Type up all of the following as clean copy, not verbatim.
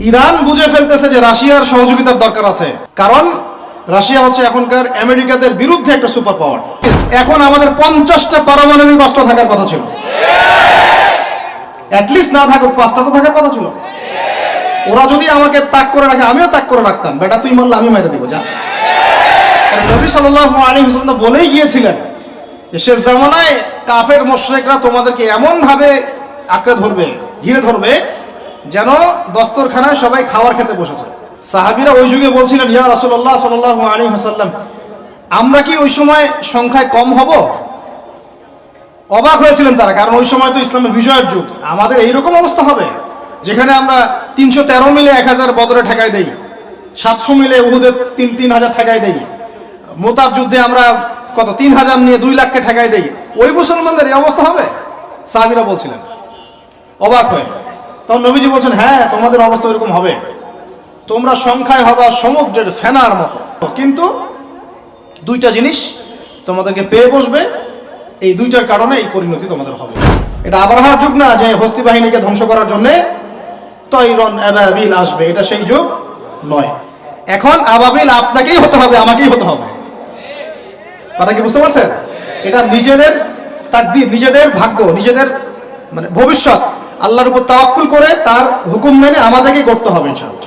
Iran বুঝে ফেলতেছে যে রাশিয়ার সহযোগিতার দরকার আছে, কারণ রাশিয়া হচ্ছে এখনকার আমেরিকাদের বিরুদ্ধে একটা সুপার পাওয়ার। এখন আমাদের 50টা পারমাণবিক অস্ত্র থাকার কথা ছিল, অ্যাটলিস্ট না থাকুক 5টা তো থাকার কথা ছিল। ওরা যদি আমাকে তাক করে রাখে আমিও তাক করে রাখতাম, বেটা তুই মারলে আমি মেরে দেবো যা। নবী সাল্লাল্লাহু আলাইহি ওয়াসাল্লাম বলেই গিয়েছিলেন যে শেষ জামানায় কাফের মুশরিকরা তোমাদেরকে এমন ভাবে আঁকড়ে ধরবে, ঘিরে ধরবে, যেন দস্তরখানায় সবাই খাবার খেতে বসেছে। সাহাবীরা ওই যুগে বলছিলেন, ইয়া রাসূলুল্লাহ সাল্লাল্লাহু আলাইহি ওয়াসাল্লাম, আমরা কি ওই সময় সংখ্যায় কম হব? অবাক হয়েছিলেন তারা, কারণ ওই সময় তো ইসলামের বিজয়ের যুগ। আমাদের এইরকম অবস্থা হবে যেখানে আমরা 313 মিলে 1000 বদরে ঠেকাই দেই, 700 মিলে উহুদে 3000 ঠেকাই দেই, মোতাব যুদ্ধে আমরা কত 3000 নিয়ে 2 লাখকে ঠেকাই দেই। ওই মুসলমানদের এই অবস্থা হবে? সাহাবীরা বলছিলেন অবাক হয়ে। তখন নবীজি বলছেন, হ্যাঁ তোমাদের অবস্থা এরকম হবে, তোমরা সংখ্যায় হবা সমুদ্রের ফেনার মতো, কিন্তু 2টা জিনিস তোমাদেরকে পেয়ে বসবে, এই 2টার কারণে এই পরিণতি তোমাদের হবে। এটা আবরাহার যুগ না যে হস্তি বাহিনীকে ধ্বংস করার জন্য তৈরন আবাবিল আসবে, এটা সেই যুগ নয়। এখন আবাবিল আপনাকেই হতে হবে, আমাকেই হতে হবে। কথা কি বুঝতে পারছেন? এটা নিজেদের তাকদীর, নিজেদের ভাগ্য, নিজেদের মানে ভবিষ্যৎ আল্লাহর উপর তাওয়াক্কুল করে তার হুকুম মেনে আমাদেরকে করতে হবে ইনশাআল্লাহ।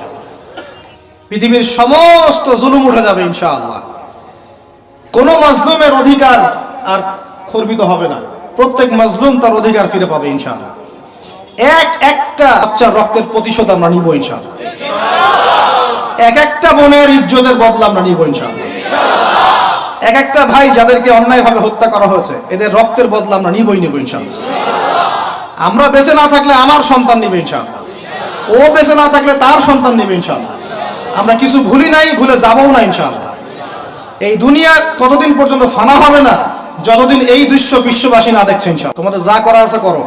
পৃথিবীর সমস্ত জুলুম উঠে যাবে ইনশাআল্লাহ। কোনো মাজলুমের অধিকার আর খর্বিত হবে না, প্রত্যেক মাজলুম তার অধিকার ফিরে পাবে ইনশাআল্লাহ। একটা বাচ্চার রক্তের প্রতিশোধ আমরা নিব ইনশাআল্লাহ। একটা বোনের ইজ্জতের বদলা আমরা নিব ইনশাআল্লাহ। একটা ভাই যাদেরকে অন্যায়ভাবে হত্যা করা হয়েছে, এদের রক্তের বদলা আমরা নিবই নিব ইনশাআল্লাহ। আমরা বেঁচে না থাকলে আমার সন্তান নিবে ইনশাআল্লাহ, ও বেঁচে না থাকলে তার সন্তান নিবে ইনশাআল্লাহ। আমরা কিছু ভুলি নাই, ভুলে যাবও না ইনশাআল্লাহ। এই দুনিয়া ততদিন পর্যন্ত ফানা হবে না যতদিন এই দৃশ্য বিশ্ববাসী না দেখছে ইনশাআল্লাহ। তোমাদের যা করার আছে করো,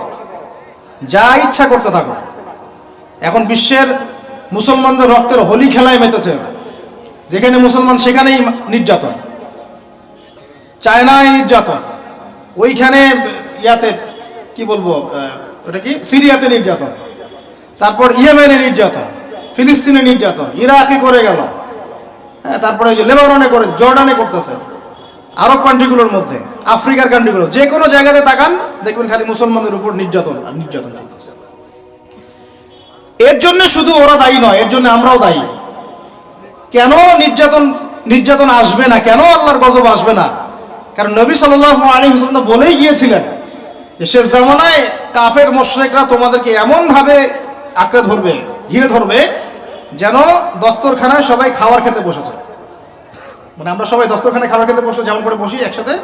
যা ইচ্ছা করতে থাকো। এখন বিশ্বের মুসলমানদের রক্তের হোলি খেলায় মেতেছে, যেখানে মুসলমান সেখানেই নির্যাতন, চায়নায় নির্যাতন, ওইখানে ইয়াতে কি বলবো, ওটা কি সিরিয়াতে নির্যাতন, তারপর ইয়েমেনে নির্যাতন, ফিলিস্তিনে নির্যাতন, ইরাকে করে গেল, হ্যাঁ, তারপরে ওই যে লেবাননে করে, জর্ডানে করতেছে, আরব কান্ট্রিগুলোর মধ্যে, আফ্রিকার কান্ট্রিগুলো, যে কোনো জায়গাতে তাকান দেখবেন খালি মুসলমানদের উপর নির্যাতন আর নির্যাতন চলতেছে। এর জন্য শুধু ওরা দায়ী নয়, এর জন্য আমরাও দায়ী। কেন নির্যাতন আসবে না, কেন আল্লাহর গজব আসবে না? কারণ নবী সাল্লাল্লাহু আলাইহি ওয়াসাল্লাম বলেই গিয়েছিলেন যে শেষ জামানায় কাফের মুশরিকরা তোমাদেরকে এমন ভাবে আঁকড়ে ধরবে, ঘিরে ধরবে, যেন দস্তরখানায় সবাই খাবার খেতে বসেছে। মানে আমরা সবাই দস্তরখানায় খাবার খেতে বসলে যেমন করে বসি একসাথে,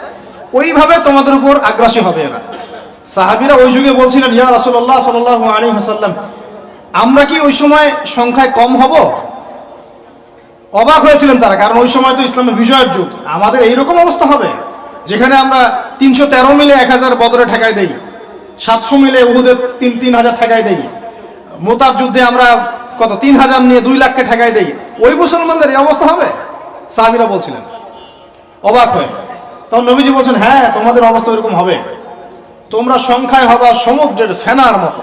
ওইভাবে তোমাদের উপর আগ্রাসী হবে এরা। সাহাবীরা ওই যুগে বলছিলেন, ইয়া রাসূলুল্লাহ সাল্লাল্লাহু আলাইহি ওয়াসাল্লাম, আমরা কি ওই সময় সংখ্যায় কম হব? অবাক হয়েছিলেন তারা, কারণ ওই সময় তো ইসলামের বিজয়ের যুগ। আমাদের এইরকম অবস্থা হবে যেখানে আমরা 313 মিলে 1000 বদরে ঠেকাই দেই, 700 মিলে উহুদে 3000 ঠেকাই দেই, মোতাব যুদ্ধে আমরা কত 3000 নিয়ে 2 লাখকে ঠেকাই দেই। ওই মুসলমানদের এই অবস্থা হবে? সাহাবীরা বলছিলেন অবাক হয়ে। তখন নবীজি বলছেন, হ্যাঁ তোমাদের অবস্থা এরকম হবে, তোমরা সংখ্যায় হবা সমুদ্রের ফেনার মতো।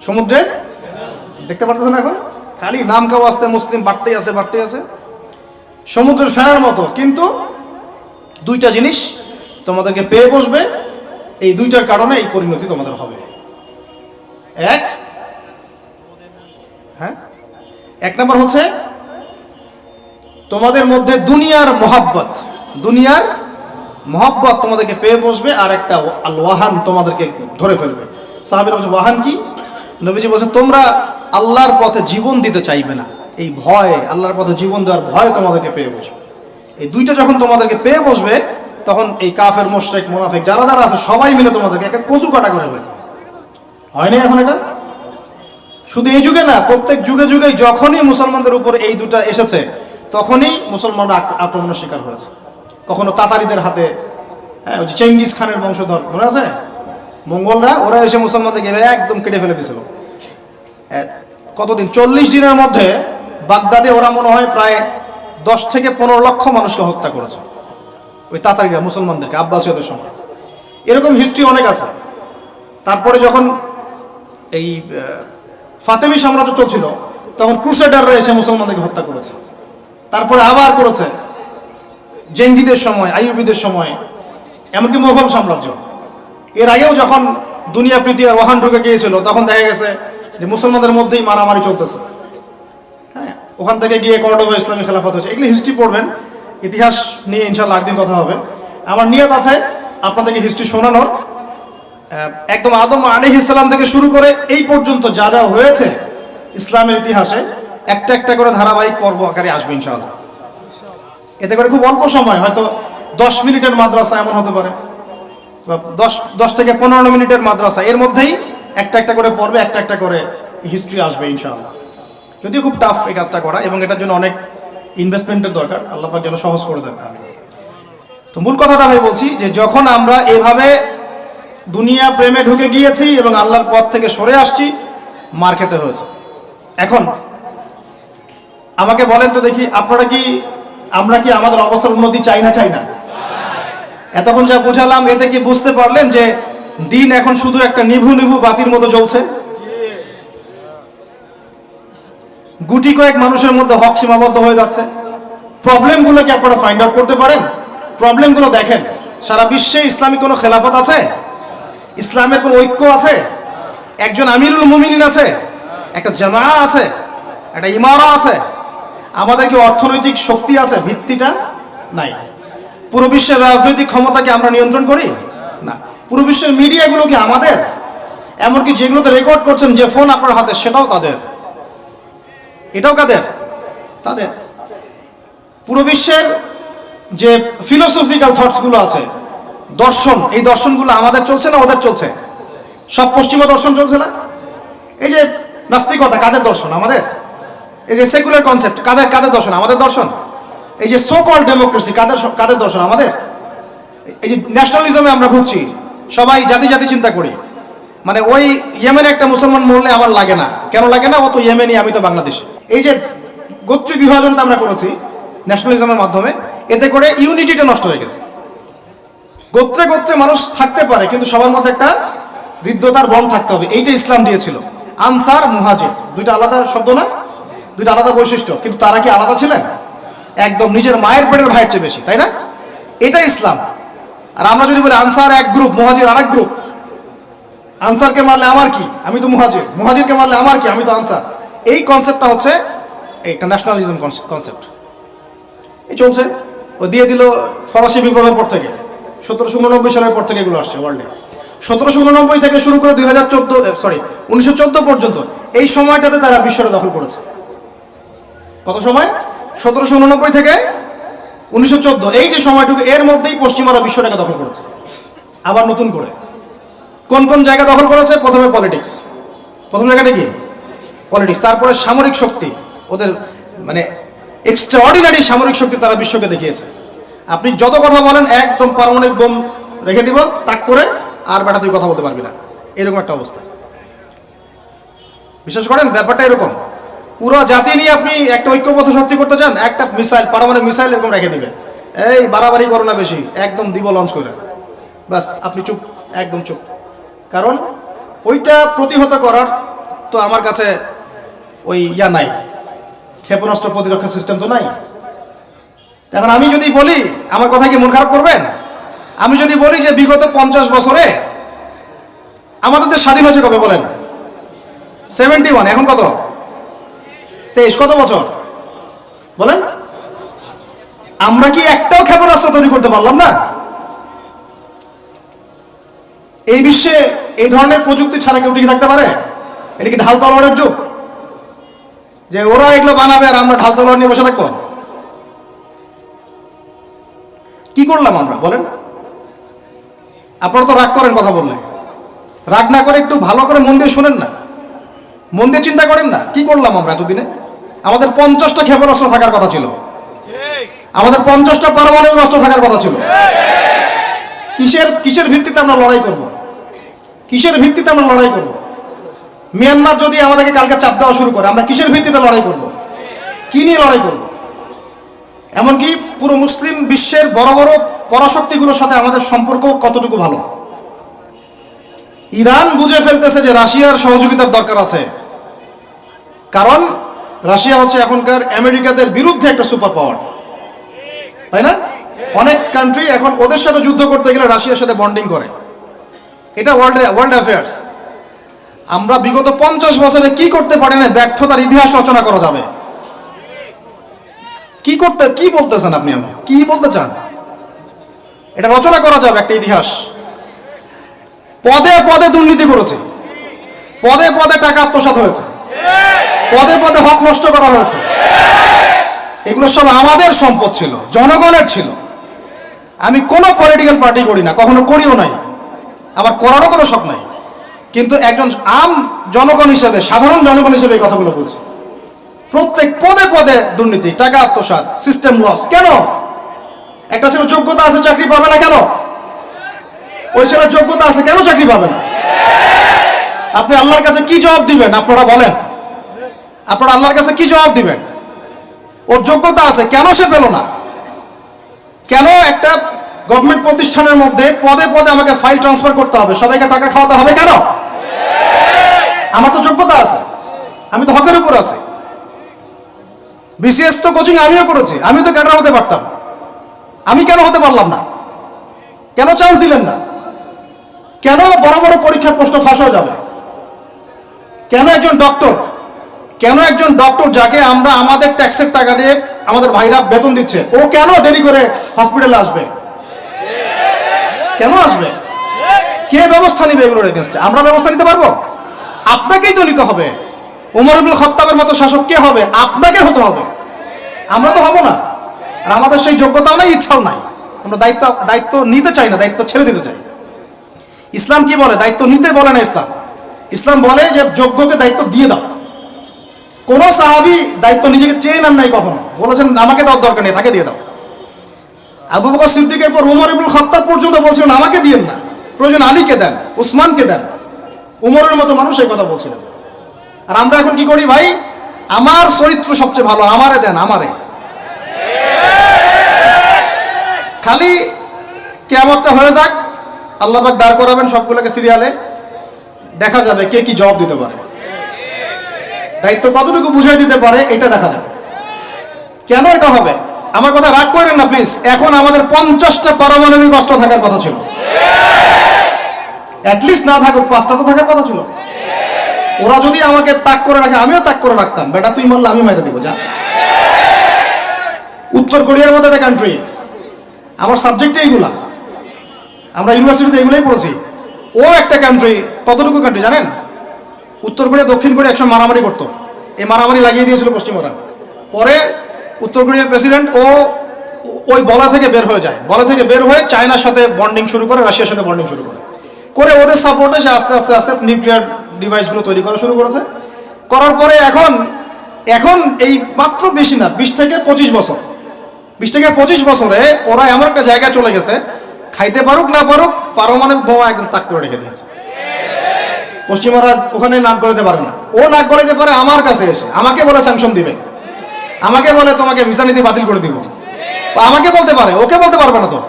সমুদ্রের, দেখতে পারতেছেন এখন খালি নাম কাও আসতে মুসলিম বাড়তেই আছে, সমুদ্রের ফেনার মতো, কিন্তু 2টা জিনিস তোমাদেরকে পেয়ে বসবে, এই 2টার কারণে এই পরিণতি তোমাদের হবে। এক নম্বর হচ্ছে তোমাদের মধ্যে দুনিয়ার মহব্বত তোমাদেরকে পেয়ে বসবে, আর একটা আল ওয়াহান তোমাদেরকে ধরে ফেলবে। সাহাবীরা বলছে, ওয়াহান কি? নবীজি বলছেন, তোমরা আল্লাহর পথে জীবন দিতে চাইবে না, এই ভয়, আল্লাহর পথে জীবন দেওয়ার ভয় তোমাদেরকে পেয়ে বসবে। এই 2টা যখন তোমাদেরকে পেয়ে বসবে, তখন এই কাফের মুশরিক মুনাফিক যারা আছে সবাই মিলে তোমাদেরকে একটা কচু কাটা করে ফেলবে। হয়নি এখন এটা? শুধু এই যুগে না, প্রত্যেক যুগে যুগে যখনই মুসলমানদের উপর এই 2টা এসেছে, তখনই মুসলমানরা আক্রমণের শিকার হয়েছে। কখনো তাতারিদের হাতে, হ্যাঁ, ওই চেঙ্গিস খানের বংশধর মনে আছে, মঙ্গলরা, ওরা এসে মুসলমানদেরকে একদম কেটে ফেলে দিয়েছিল। কতদিন, 40 দিনের মধ্যে বাগদাদে ওরা মনে হয় প্রায় 10 থেকে 15 লক্ষ মানুষকে হত্যা করেছে, ওই তাতারিরা মুসলমানদেরকে, আব্বাসীয়দের সময়। এরকম হিস্ট্রি অনেক আছে। তারপরে যখন এই ফাতেমি সাম্রাজ্য চলছিল, তখন ক্রুসেডাররা এসে মুসলমানদেরকে হত্যা করেছে। তারপরে আবার করেছে জেঙ্গিদের সময়, আইয়ুবীদের সময়, এমনকি মোগল সাম্রাজ্য। এর আগেও যখন দুনিয়া প্রীতি আর ওহান ঢুকে গিয়েছিল, তখন দেখা গেছে যে মুসলমানদের মধ্যেই মারামারি চলতেছে। হ্যাঁ, ওখান থেকে গিয়ে কর্ডোবা ইসলামী খেলাফত হয়েছে। এগুলি হিস্ট্রি পড়বেন, ইতিহাস নিয়ে ইনশাল্লাহ আরেকদিন কথা হবে। আমার নিয়ত আছে আপনাদেরকে হিস্ট্রি শোনানোর, একদম আদম আলাইহিস সালাম থেকে শুরু করে এই পর্যন্ত যা যা হয়েছে ইসলামের ইতিহাসে একটা একটা করে ধারাবাহিক পর্ব আকারে আসবে ইনশাআল্লাহ। এতে করে খুব অল্প সময়, হয়তো 10 মিনিটের মাদ্রাসা এমন হতে পারে, বা 10 থেকে 15 মিনিটের মাদ্রাসা, এর মধ্যেই একটা একটা করে পর্বে একটা একটা করে হিস্ট্রি আসবে ইনশাআল্লাহ। যদিও খুব টাফ এই কাজটা করা, এবং এটার জন্য অনেক ইনভেস্টমেন্টের দরকার, আল্লাহ পাক যেন সহজ করে দেন। তো মূল কথাটা আমি বলছি যে যখন আমরা এভাবে দুনিয়া প্রেমে ঢুকে গিয়েছি এবং আল্লাহর পথ থেকে সরে আসছি, মার খেতে হয়েছে। এখন আমাকে বলেন তো দেখি, আমরা কি আমাদের অবস্থার উন্নতি চাই না? এতক্ষণ যা বুঝালাম, এতে কি বুঝতে পারলেন যে দিন এখন শুধু একটা নিভু নিভু বাতির মতো জ্বলছে? গুটি কয়েক মানুষের মধ্যে হক সীমাবদ্ধ হয়ে যাচ্ছে। প্রবলেমগুলো কি আপনারা ফাইন্ড আউট করতে পারেন? প্রবলেমগুলো দেখেন। সারা বিশ্বে ইসলামিক কোনো খেলাফত আছে? ইসলামের কোনো ঐক্য আছে? একজন আমিরুল মুমিনিন আছে? একটা জামা আছে? একটা ইমারা আছে? আমাদের কি অর্থনৈতিক শক্তি আছে? ভিত্তিটা নাই। পুরো বিশ্বের রাজনৈতিক ক্ষমতাকে আমরা নিয়ন্ত্রণ করি না। পুরো বিশ্বের মিডিয়াগুলো কি আমাদের? এমনকি যেগুলোতে রেকর্ড করছেন, যে ফোন আপনার হাতে, সেটাও তাদের। এটাও কাদের? তাদের। পুরো বিশ্বের যে ফিলোসফিক্যাল থটসগুলো আছে, দর্শন, এই দর্শনগুলো আমাদের চলছে না ওদের চলছে? সব পশ্চিমা দর্শন চলছে না? এই যে নাস্তিকতা, কাদের দর্শন? আমাদের। এই যে সেকুলার কনসেপ্ট, কাদের দর্শন? আমাদের দর্শন। এই যে সো কল্ড ডেমোক্রেসি, কাদের দর্শন? আমাদের। এই যে ন্যাশনালিজমে আমরা ভুগছি, সবাই জাতি চিন্তা করি। মানে ওই ইয়েমেনে একটা মুসলমান মরলে আমার লাগে না, কেন লাগে না? ও তো ইয়েমেনি, আমি তো বাংলাদেশে। এই যে গোত্রীয় বিভাজনটা আমরা করেছি ন্যাশনালিজমের মাধ্যমে, এতে করে ইউনিটিটা নষ্ট হয়ে গেছে। গোত্রে গোত্রে মানুষ থাকতে পারে, কিন্তু সবার মধ্যে একটা হৃদ্যতার বন্ড থাকতে হবে। এইটা ইসলাম দিয়েছিল। আনসার, মুহাজির, দুইটা আলাদা শব্দ না? দুইটা আলাদা বৈশিষ্ট্য, কিন্তু তারা কি আলাদা ছিলেন? একদম নিজের মায়ের পেটের ভাইয়ের চেয়ে বেশি, তাই না? এটা ইসলাম। আর আমরা যদি বলি আনসার এক গ্রুপ, মুহাজির আরেক গ্রুপ, আনসারকে মারলে আমার কি, আমি তো মুহাজির, মুহাজিরকে মারলে আমার কি, আমি তো আনসার, এই কনসেপ্টটা হচ্ছে একটা ন্যাশনালিজম কনসেপ্ট। এই চলছে। ও দিয়ে দিল ফরাসি বিপ্লবের পর থেকে, 1789 সালের পর থেকে এগুলো আসছে ওয়ার্ল্ডে। 1789 থেকে শুরু করে 1914 পর্যন্ত, এই সময়টাতে তারা বিশ্বটা দখল করেছে। কত সময়? 1789 থেকে 1914, এই যে সময়টুকু, এর মধ্যেই পশ্চিমারা বিশ্বটাকে দখল করেছে। আবার নতুন করে কোন কোন জায়গা দখল করেছে? প্রথমে পলিটিক্স, প্রথম জায়গাটা কি? পলিটিক্স। তারপরে সামরিক শক্তি, ওদের মানে এক্সট্রাঅর্ডিনারি সামরিক শক্তি তারা বিশ্বকে দেখিয়েছে। আপনি যত কথা বলেন, একদম পারমাণবিক বোম রেখে দিব তাক করে, আর বেটা তুই কথা বলতে পারবি না, এরকম একটা অবস্থা। বিশ্বাস করেন ব্যাপারটা এরকম। পুরো জাতি নিয়ে আপনি একটা ঐক্যবদ্ধ শক্তি করতে চান, একটা মিসাইল, পারমাণবিক মিসাইল এরকম রেখে দিবে, এই বাড়াবাড়ি করো না বেশি, একদম দিব লঞ্চ করে, ব্যাস আপনি চুপ, একদম চুপ। কারণ ওইটা প্রতিহত করার তো আমার কাছে ওই নাই, ক্ষেপণাস্ত্র প্রতিরক্ষা সিস্টেম তো নাই। এখন আমি যদি বলি, আমার কথা কি মন খারাপ করবেন? আমি যদি বলি যে বিগত 50 বছরে আমাদের দেশ স্বাধীন হয়েছে কবে বলেন? 71, এখন কত? 23, কত বছর বলেন? আমরা কি একটাও ক্ষেপণাস্ত্র তৈরি করতে পারলাম না? এই বিশ্বে এই ধরনের প্রযুক্তি ছাড়া কেউ টিকে থাকতে পারে? এটা কি ঢাল তলোয়ারের যুগ, যে ওরা এগুলো বানাবে আর আমরা ঢাল তলোয়ার নিয়ে বসে থাকবো? কি করলাম আমরা বলেন? আপনারা তো রাগ করেন কথা বললে, রাগ না করে একটু ভালো করে মন দিয়ে শোনেন না, মন দিয়ে চিন্তা করেন না। কি করলাম আমরা এতদিনে? আমাদের 50টা ক্ষেপণাস্ত্র থাকার কথা ছিল, আমাদের 50টা পারমাণবিক অস্ত্র থাকার কথা ছিল। কিসের ভিত্তিতে আমরা লড়াই করব? কিসের ভিত্তিতে আমরা লড়াই করব? মিয়ানমার যদি আমাদেরকে কালকে চাপ দেওয়া শুরু করে, আমরা কিসের ভিত্তিতে লড়াই করব? কি নিয়ে লড়াই করব? এমনকি পুরো মুসলিম বিশ্বের বড় বড় পরাশক্তিগুলোর সাথে আমাদের সম্পর্ক কতটুকু ভালো? ইরান বুঝে ফেলতেছে যে রাশিয়ার সহযোগিতার দরকার আছে, কারণ রাশিয়া হচ্ছে এখনকার আমেরিকাদের বিরুদ্ধে একটা সুপার পাওয়ার, তাই না? অনেক কান্ট্রি এখন ওদের সাথে যুদ্ধ করতে গেলে রাশিয়ার সাথে বন্ডিং করে। এটা ওয়ার্ল্ড অ্যাফেয়ার্স। আমরা বিগত 50 বছরে কি করতে পারি না, ব্যর্থতার ইতিহাস রচনা করা যাবে। কি বলতেছেন আপনি? আমি কি বলতে চান? এটা রচনা করা যাবে একটা ইতিহাস। পদে পদে দুর্নীতি করেছে, পদে পদে টাকা আত্মসাৎ হয়েছে, পদে পদে হক নষ্ট করা হয়েছে। এগুলো সব আমাদের সম্পদ ছিল, জনগণের ছিল। আমি কোনো পলিটিক্যাল পার্টি করি না, কখনো করিও নাই, আবার করারও কোনো শখ নাই। কিন্তু একজন আম জনগণ হিসেবে, সাধারণ জনগণ হিসেবে এই কথাগুলো বলছি। প্রত্যেক পদে পদে দুর্নীতি, টাকা আত্মসাৎ, সিস্টেম লস। কেন? একটা ছেলে যোগ্যতা আছে, চাকরি পাবে না কেন? ওই ছেলের যোগ্যতা আছে, কেন চাকরি পাবে না? আপনি আল্লাহর কাছে কি জবাব দিবেন? আপনারা বলেন, আপনারা আল্লাহর কাছে কি জবাব দিবেন? ওর যোগ্যতা আছে, কেন সে পেল না? কেন একটা গভর্নমেন্ট প্রতিষ্ঠানের মধ্যে পদে পদে আমাকে ফাইল ট্রান্সফার করতে হবে, সবাইকে টাকা খাওয়াতে হবে কেন? আমার তো যোগ্যতা আছে, আমি তো হকের উপর আছি। বিসিএস তো কোচিং আমিও করেছি, আমিও তো ক্যাডার হতে পারতাম, আমি কেন হতে পারলাম না? কেন চান্স দিলেন না? কেন বড় বড় পরীক্ষার প্রশ্ন ফাঁস হয়ে যাবে? কেন একজন ডক্টর যাকে আমরা আমাদের ট্যাক্সের টাকা দিয়ে আমাদের ভাইরা বেতন দিচ্ছে, ও কেন দেরি করে হসপিটালে আসবে? কেন আসবে? কে ব্যবস্থা নিবে এগুলোর এগেনস্টে? আমরা ব্যবস্থা নিতে পারবো? আপনাকেই তো নিতে হবে। ওমর ইবনুল খাত্তাবের মতো শাসক কে হবে? আপনাকে হতে হবে, আমরা তো হব না। আর আমাদের সেই যোগ্যতাও নাই, ইচ্ছাও নাই। আমরা দায়িত্ব নিতে চাই না, দায়িত্ব ছেড়ে দিতে চাই। ইসলাম কি বলে? দায়িত্ব নিতে বলে না ইসলাম। ইসলাম বলে যে যোগ্যকে দায়িত্ব দিয়ে দাও। কোন সাহাবী দায়িত্ব নিজেকে চেয়ে নেন নাই কখনো, বলেছেন আমাকে দেওয়ার দরকার নেই, তাকে দিয়ে দাও। আবু বকর সিদ্দিকের পর ওমর ইবনুল খাত্তাব পর্যন্ত বলছিলেন আমাকে দিয়েন না, প্রয়োজন আলীকে দেন, উসমানকে দেন। উমরের মতো মানুষ এই কথা বলছিলেন। আর আমরা এখন কি করি ভাই? আমার চরিত্র সবচেয়ে ভালো, আমারে দেন, আমারে। খালি কিয়ামতটা হয়ে যাক, আল্লাহ পাক দাঁড় করাবেন সবগুলোকে সিরিয়ালে, দেখা যাবে কে কি জবাব দিতে পারে, দায়িত্ব কতটুকু বুঝাই দিতে পারে, এটা দেখা যাবে। কেন এটা হবে? আমার কথা রাগ করেন না প্লিজ। এখন আমাদের 50টা পারমাণবিক অস্ত্র থাকার কথা ছিল, অ্যাটলিস্ট না থাকুক 5টা তো থাকার কথা ছিল। ওরা যদি আমাকে তাক করে রাখে, আমিও তাক করে রাখতাম। বেটা তুই মারলে আমি মেরে দেবো, যা। উত্তর কোরিয়ার মতো একটা কান্ট্রি, আমার সাবজেক্টে এইগুলা, আমরা ইউনিভার্সিটিতে এগুলোই পড়েছি। ও একটা কান্ট্রি, কতটুকু কান্ট্রি জানেন? উত্তর কোরিয়া দক্ষিণ কোরিয়া একসময় মারামারি করতো, এই মারামারি লাগিয়ে দিয়েছিল পশ্চিমরা। পরে উত্তর কোরিয়ার প্রেসিডেন্ট ওই বলা থেকে বের হয়ে যায়, বলা থেকে বের হয়ে চায়নার সাথে বন্ডিং শুরু করে, রাশিয়ার সাথে বন্ডিং শুরু করে ওদের সাপোর্টে সে আস্তে আস্তে আস্তে নিউক্লিয়ার ডিভাইসগুলো তৈরি করা শুরু করেছে। করার পরে এখন এই মাত্র বেশি না, 20 থেকে 25 বছরে ওরা এমন একটা জায়গায় চলে গেছে, খাইতে পারুক না পারুক পারমাণবিক বোমা একদম তাক করে রেখে দিয়েছে। পশ্চিমারা ওখানে নাক গলাতে পারে না, ও নাক গলাতে পারে আমার কাছে এসে, আমাকে বলে স্যাংশন দিবে, আমাকে বলে তোমাকে ভিসা নীতি বাতিল করে দিব। আমাকে বলতে পারে, ওকে বলতে পারবে না তো,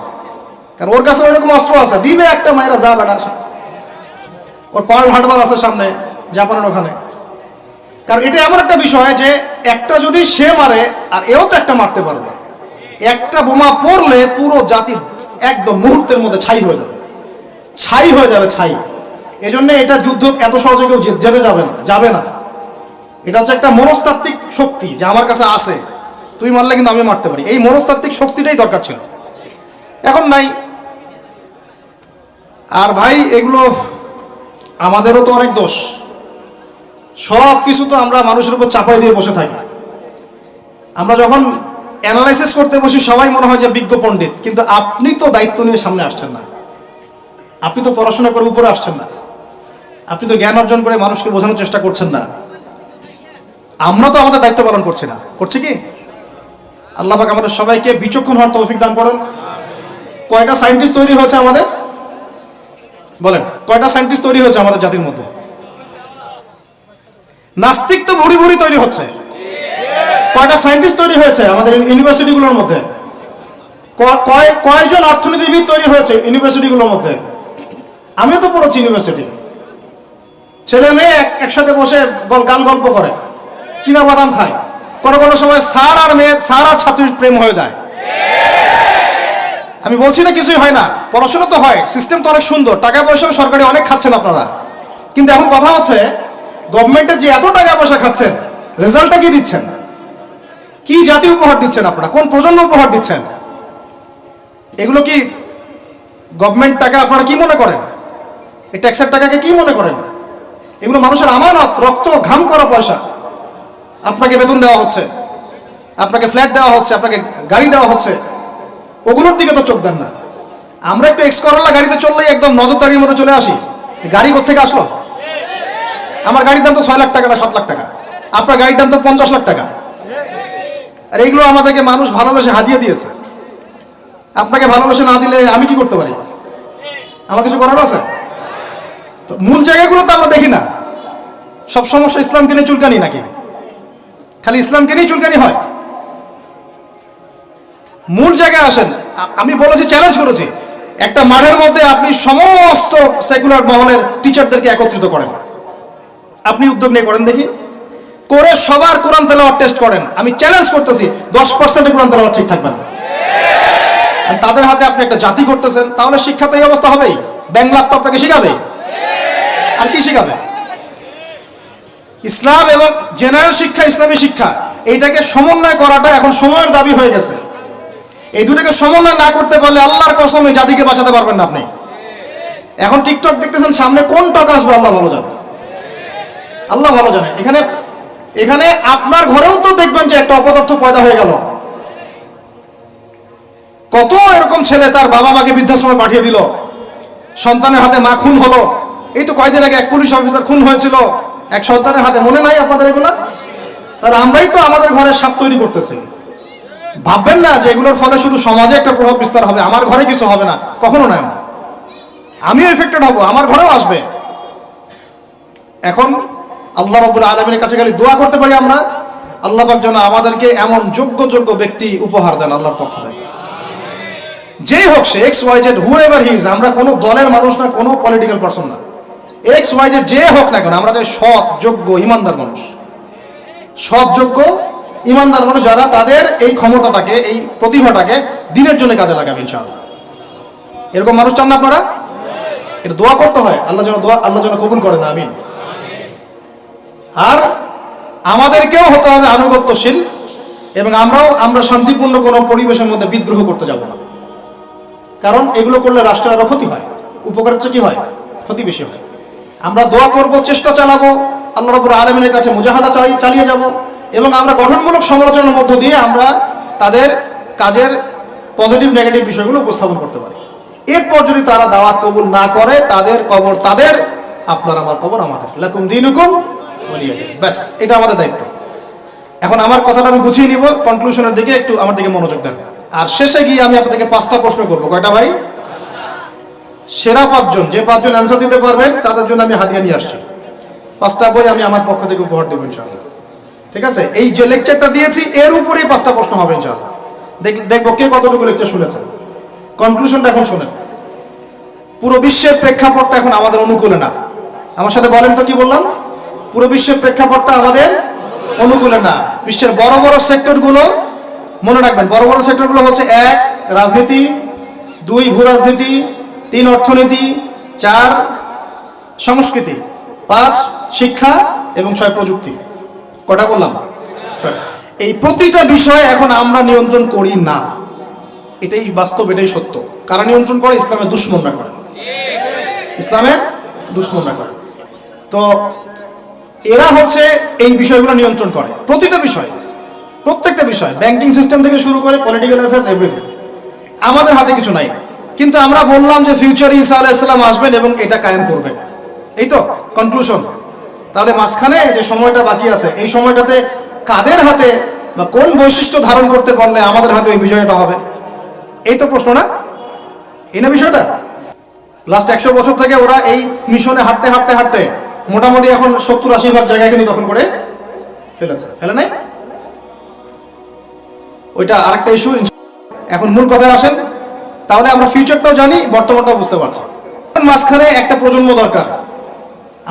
কারণ ওর কাছে ওইরকম অস্ত্র আছে, দিবে একটা মায়েরা, যা বেটা। ওর পার্ল হারবার আছে সামনে জাপানের ওখানে। কারণ এটা এমন একটা বিষয় যে একটা যদি সে মারে, আর এও তো একটা মারতে পারবে। একটা বোমা পড়লে পুরো জাতি একদম মুহূর্তের মধ্যে ছাই হয়ে যাবে, ছাই। এজন্য এটা যুদ্ধ এত সহজে কেউ যেতে যাবে না। এটা হচ্ছে একটা মনস্তাত্ত্বিক শক্তি যে আমার কাছে আছে, তুই মারলে কিন্তু আমি মারতে পারি। এই মনস্তাত্ত্বিক শক্তিটাই দরকার ছিল, এখন নাই। আর ভাই এগুলো আমাদেরও তো অনেক দোষ, সব কিছু তো আমরা মানুষের উপর চাপাই দিয়ে বসে থাকি। আমরা যখন অ্যানালাইসিস করতে বসি সবাই মনে হয় যে বিজ্ঞ পণ্ডিত, কিন্তু আপনি তো দায়িত্ব নিয়ে সামনে আসছেন না, আপনি তো পড়াশোনা করে উপরে আসছেন না, আপনি তো জ্ঞান অর্জন করে মানুষকে বোঝানোর চেষ্টা করছেন না। আমরা তো আমাদের দায়িত্ব পালন করছি না, করছি কি? আল্লাহ পাক আমাদের সবাইকে বিচক্ষণ হওয়ার তৌফিক দান করেন। কয়টা সায়েন্টিস্ট তৈরি হয়েছে আমাদের? বলেন, কয়টা সায়েন্টিস্ট তৈরি হয়েছে আমাদের জাতির মধ্যে? নাস্তিক তো ভুরি ভুরি তৈরি হচ্ছে। কয়টা সায়েন্টিস্ট তৈরি হয়েছে আমাদের ইউনিভার্সিটিগুলোর মধ্যে? কয়জন অর্থনীতিবিদ তৈরি হয়েছে ইউনিভার্সিটিগুলোর মধ্যে? আমিও তো পড়েছি ইউনিভার্সিটি। ছেলে মেয়ে একসাথে বসে গান গল্প করে, চীনা বাদাম খায়, কোনো কোনো সময় স্যার আর ছাত্রীর প্রেম হয়ে যায়। আমি বলছি না কিছুই হয় না, পড়াশোনা তো হয়, সিস্টেম তো অনেক সুন্দর, টাকা পয়সাও সরকারি অনেক খাচ্ছেন আপনারা। কিন্তু এখন কথা হচ্ছে গভর্নমেন্টের যে এত টাকা পয়সা খাচ্ছেন, রেজাল্টটা কি দিচ্ছেন? কি জাতি উপহার দিচ্ছেন আপনারা? কোন প্রজন্ম উপহার দিচ্ছেন? এগুলো কি গভর্নমেন্ট টাকা আপনারা কি মনে করেন? এই ট্যাক্সের টাকাকে কি মনে করেন? এগুলো মানুষের আমানত, রক্ত ঘাম করা পয়সা। আপনাকে বেতন দেওয়া হচ্ছে, আপনাকে ফ্ল্যাট দেওয়া হচ্ছে, আপনাকে গাড়ি দেওয়া হচ্ছে, ওগুলোর দিকে তো চোখ দেন না। আমরা একটু এক্স করোলা গাড়িতে চললেই একদম নজরদারির মতো চলে আসি। গাড়ি কোত্থেকে আসলো? আমার গাড়ির দাম তো 6 লাখ টাকা না 7 লাখ টাকা, আপনার গাড়ির দাম তো 50 লাখ টাকা। আর এইগুলো আমাদেরকে মানুষ ভালোবেসে হাতিয়ে দিয়েছে। আপনাকে ভালোবেসে না দিলে আমি কি করতে পারি? আমার কিছু করার আছে? তো মূল জায়গাগুলো তো আমরা দেখি না। সব সমস্যা ইসলামকে নিয়ে চুলকানি নাকি? খালি ইসলামকে নিয়ে চুলকানি হয়? মূল জায়গায় আসেন। আমি বলেছি, চ্যালেঞ্জ করেছি, একটা মাঠের মধ্যে আপনি সমস্ত সেকুলার মহলের টিচারদেরকে একত্রিত করেন, আপনি উদ্যোগ নিয়ে করেন দেখি, করে সবার কোরআন তেলাওয়াত টেস্ট করেন। আমি চ্যালেঞ্জ করতেছি 10% কোরআন তেলাওয়াত ঠিক থাকবে না। তাদের হাতে আপনি একটা জাতি করতেছেন, তাহলে শিক্ষা তো এই অবস্থা হবেই। ব্যাংলাপ তো আপনাকে শিখাবে, আর কি শিখাবে? ইসলাম এবং জেনারেল শিক্ষা, ইসলামী শিক্ষা, এইটাকে সমন্বয় করাটা এখন সময়ের দাবি হয়ে গেছে। এই দুটোকে সমন্বয় না করতে পারলে আল্লাহর কসম এই জাতিকে বাঁচাতে পারবেন না আপনি। এখন টিকটক দেখতেছেন, সামনে কোন টক আসবে আল্লাহ ভালো জানে, আল্লাহ ভালো জানে। এখানে আপনার ঘরেও তো দেখবেন যে একটা অপদার্থ পয়দা হয়ে গেল। কত এরকম ছেলে তার বাবা মাকে বৃদ্ধাশ্রমে পাঠিয়ে দিল, সন্তানের হাতে মা খুন হলো। এই তো কয়েকদিন আগে এক পুলিশ অফিসার খুন হয়েছিল এক সন্তানের হাতে, মনে নাই আপনাদের এগুলা? তাহলে আমরাই তো আমাদের ঘরে সাপ তৈরি করতেছি। ভাববেন না যে এগুলোর ফলে শুধু সমাজে একটা প্রভাব বিস্তার হবে, আমার ঘরে কিছু হবে না, কখনো নয়। আমিও এফেক্টেড হব, আমার ঘরেও আসবে। এখন আল্লাহ রাব্বুল আলামিনের কাছে খালি দোয়া করতে পারি আমরা, আল্লাহ পাক যেন আমাদেরকে এমন যোগ্য ব্যক্তি উপহার দেন আল্লাহর পক্ষ থেকে। যেই হোক সে XYZ, হুএভার হি ইজ, আমরা কোনো দলের মানুষ না, কোনো পলিটিক্যাল পারসন না। XYZ যে হোক না কেন, আমরা চাই সৎ, যোগ্য, ইমানদার মানুষ। সৎ, যোগ্য, ইমানদার মানুষ যারা তাদের এই ক্ষমতাটাকে, এই প্রতিভাটাকে দিনের জন্য কাজে লাগাবে ইনশাআল্লাহ। এরকম মানুষ চান না আপনারা? এটা দোয়া করতে হয়, আল্লাহ যেন কবুল করেন, আমিন। আর আমাদেরকেও হতে হবে আনুগত্যশীল, এবং আমরা শান্তিপূর্ণ কোনো পরিবেশের মধ্যে বিদ্রোহ করতে যাব না। কারণ এগুলো করলে রাষ্ট্রের আরো ক্ষতি হয়, উপকারের চেয়ে কি হয়? ক্ষতি বেশি হয়। আমরা দোয়া করব, চেষ্টা চালাবো, আল্লাহ রাব্বুল আলামিনের কাছে মুজাহাদা চালিয়ে যাব, এবং আমরা গঠনমূলক সমালোচনার মধ্য দিয়ে আমরা তাদের কাজের পজিটিভ নেগেটিভ বিষয়গুলো উপস্থাপন করতে পারি। এরপর যদি তারা দাওয়াত কবুল না করে, তাদের কবর তাদের, আপনার আমার কবর আমাদের। লাকুম দীনুকুম ওয়ালিয়া দিন। ব্যাস, এটা আমাদের দায়িত্ব। এখন আমার কথাটা আমি গুছিয়ে নিব, কনক্লুশনের দিকে একটু আমার দিকে মনোযোগ দেন। আর শেষে গিয়ে আমি আপনাদেরকে 5টা প্রশ্ন করবো। কয়টা ভাই? সেরা 5 জন, যে 5 জন অ্যান্সার দিতে পারবেন তাদের জন্য আমি হাদিয়া নিয়ে আসছি। 5টা বই আমি আমার পক্ষ থেকে উপহার দেবো ইনশাআল্লাহ। ঠিক আছে? এই যে লেকচারটা দিয়েছি এর উপরেই 5টা প্রশ্ন হবে ইনশাআল্লাহ। দেখবো কে কতটুকু লেকচার শুনেছেন। কনক্লুশনটা এখন শোনেন। পুরো বিশ্বের প্রেক্ষাপটটা এখন আমাদের অনুকূলে না। আমার সাথে বলেন তো, কি বললাম? পুরো বিশ্বের প্রেক্ষাপটটা আমাদের অনুকূলে না। বিশ্বের বড় বড় সেক্টরগুলো মনে রাখবেন, বড় বড় সেক্টরগুলো হচ্ছে 1 রাজনীতি, 2 ভূ রাজনীতি, 3 অর্থনীতি, 4 সংস্কৃতি, 5 শিক্ষা এবং 6 প্রযুক্তি। কটা বললাম? 6। এই প্রতিটা বিষয় এখন আমরা নিয়ন্ত্রণ করি না, এটাই বাস্তব, এটাই সত্য। কারা নিয়ন্ত্রণ করে? ইসলামের দুশমনরা করে, ইসলামের দুশমনরা করে। তো এরা হচ্ছে এই বিষয়গুলো নিয়ন্ত্রণ করে, প্রতিটা বিষয়, প্রত্যেকটা বিষয়, ব্যাংকিং সিস্টেম থেকে শুরু করে পলিটিক্যাল অ্যাফেয়ার্স, এভরিথিং। আমাদের হাতে কিছু নাই, কিন্তু আমরা বললাম যে ফিউচারে ঈসা আলাইহিস সালাম আসবেন এবং এটা কায়েম করবেন। এই তো কনক্লুশন। তাহলে মাঝখানে যে সময়টা বাকি আছে, এই সময়টাতে কাদের হাতে বা কোন বৈশিষ্ট্য ধারণ করতে পারলে আমাদের হাতে ওই বিজয়টা হবে? এই তো প্রশ্ন না? এই না বিষয়টা? লাস্ট 100 বছর থেকে ওরা এই মিশনে হাঁটতে হাঁটতে হাঁটতে মোটামুটি এখন 70-80 ভাগ জায়গায় কিন্তু দখল করে ফেলেছে, ফেলে নাই? ওইটা আরেকটা ইস্যু। এখন মূল কথায় আসেন। তাহলে আমরা ফিউচারটাও জানি, বর্তমানটাও বুঝতে পারছি। মাঝখানে একটা প্রজন্ম দরকার।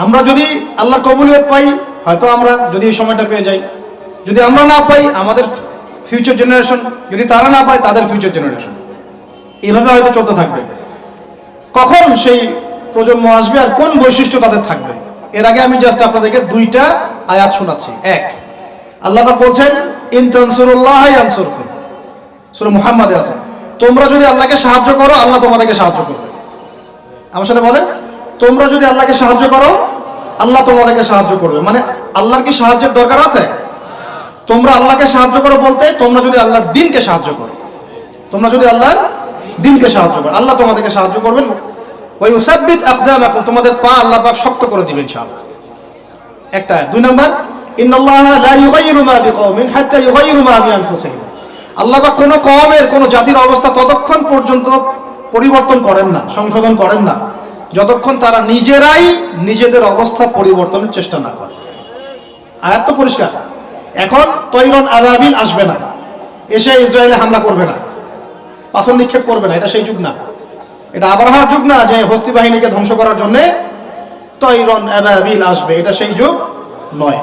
আমরা যদি আল্লাহর কবুলিয়ত পাই, হয়তো আমরা যদি এই সময়টা পেয়ে যাই, যদি আমরা না পাই আমাদের ফিউচার জেনারেশন, যদি তারা না পায় তাদের ফিউচার জেনারেশন, এভাবে হয়তো চলতে থাকবে। কখন সেই প্রজন্ম আসবে আর কোন বৈশিষ্ট্য তাদের থাকবে, এর আগে আমি জাস্ট আপনাদেরকে দুইটা আয়াত শোনাচ্ছি। এক, আল্লাহ পাক বলছেন ইন তানসুরুল্লাহ ইয়ানসুরকুম, সূরা মুহাম্মাদে আছে, তোমরা যদি আল্লাহকে সাহায্য করো আল্লাহ তোমাদেরকে সাহায্য করবে। আমার সাথে বলেন, তোমরা যদি আল্লাহকে সাহায্য করো আল্লাহ তোমাদেরকে সাহায্য করবে। মানে আল্লাহর কি সাহায্যের দরকার আছে? তোমরা আল্লাহকে সাহায্য করো বলতে তোমরা যদি আল্লাহর দ্বীনকে সাহায্য করো, তোমরা যদি আল্লাহর দ্বীনকে সাহায্য করো আল্লাহ তোমাদেরকে সাহায্য করবেন। ওয়া ইউসাব্বিত আকদামাকুম, তোমাদের পা আল্লাহ পাক শক্ত করে দিবেন ইনশাআল্লাহ। একটা। দুই নাম্বার, ইন্নাল্লাহা লা ইউগাইয়িরু মা বিকওমিন হাত্তা ইউগাইয়িরু মা বিআনফুসিহিম, আল্লাহ পাক কোন কওমের কোন জাতির অবস্থা ততক্ষণ পর্যন্ত পরিবর্তন করেন না, সংশোধন করেন না, যতক্ষণ তারা নিজেরাই নিজেদের অবস্থা পরিবর্তনের চেষ্টা না করে। আয়াত তো পরিষ্কার। এখন তৈরন আবাবিল আসবে না, এসে ইসরায়েলে হামলা করবে না, পাথর নিক্ষেপ করবে না, এটা সেই যুগ না। এটা আবরাহার যুগ না যে হস্তি বাহিনীকে ধ্বংস করার জন্য তৈরন আবাবিল আসবে, এটা সেই যুগ নয়।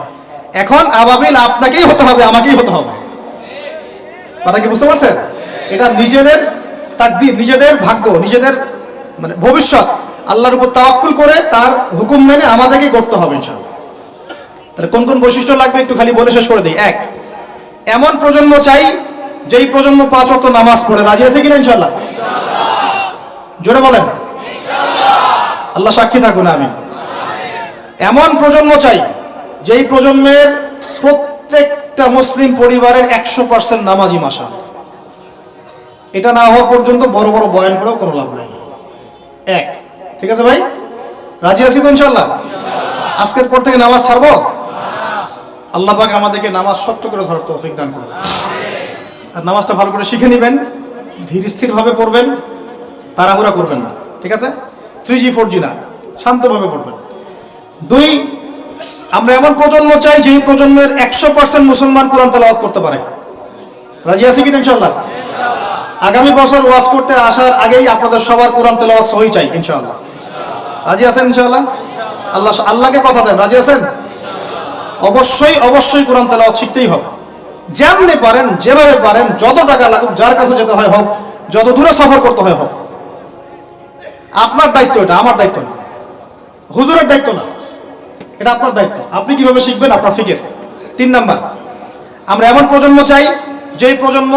এখন আবাবিল আপনাকেই হতে হবে, আমাকেই হতে হবে। কথা কি বুঝতে পারছেন? এটা নিজেদের তাকদীর, নিজেদের ভাগ্য, নিজেদের মানে ভবিষ্যৎ আল্লাহর উপর তাওয়াক্কুল করে তার হুকুম মেনে আমাদেরকে করতে হবে ইনশাআল্লাহ। তাহলে কোন কোন বৈশিষ্ট্য লাগবে একটু খালি বলে শেষ করে দিই। এক, এমন প্রজন্ম চাই যেই প্রজন্ম 5 ওয়াক্ত নামাজ পড়ে। রাজি আছে কিনা ইনশাআল্লাহ? জোরে বলেন ইনশাআল্লাহ। আল্লাহ সাক্ষী থাকুন, আমিন। এমন প্রজন্ম চাই যেই প্রজন্মের প্রত্যেকটা মুসলিম পরিবারের 100% নামাজি মাশাআল্লাহ। এটা না হওয়া পর্যন্ত বড় বড় বয়ান করেও কোনো লাভ নাই। এক, ঠিক আছে ভাই? রাজি আছি তো ইনশাআল্লাহ? আজকের পর থেকে নামাজ ছাড়বো? আল্লাহ পাক আমাদেরকে নামাজ শক্ত করে ধরার তৌফিক দান করুন। আর নামাজটা ভালো করে শিখে নেবেন, ধীর স্থিরভাবে পড়বেন, তাড়াহুড়া করবেন না, ঠিক আছে? 3G 4G না, শান্তভাবে পড়বেন। দুই, আমরা এমন প্রজন্ম চাই যেই প্রজন্মের 100% মুসলমান কোরআন তেলাওয়াত করতে পারে। রাজি আছি কিনা ইনশাআল্লাহ? আগামী বছর ওয়াজ করতে আসার আগেই আপনাদের সবার কোরআন তেলাওয়াত সহি চাই ইনশাআল্লাহ। রাজি আছেন ইনশাআল্লাহ? আল্লাহকে কথা দেন, রাজি আছেন? অবশ্যই অবশ্যই কোরআন তেলাওয়াত শিখতেই হবে। যেমনি পারেন, যেভাবে পারেন, যত টাকা লাগুক, যার কাছে যেতে হয় হোক, যত দূরে সফর করতে হয় হোক, আপনার দায়িত্ব এটা, আমার দায়িত্ব না, হুজুরের দায়িত্ব না, এটা আপনার দায়িত্ব। আপনি কিভাবে শিখবেন আপনার ফিকির। 3 নাম্বার, আমরা এমন প্রজন্ম চাই যেই প্রজন্ম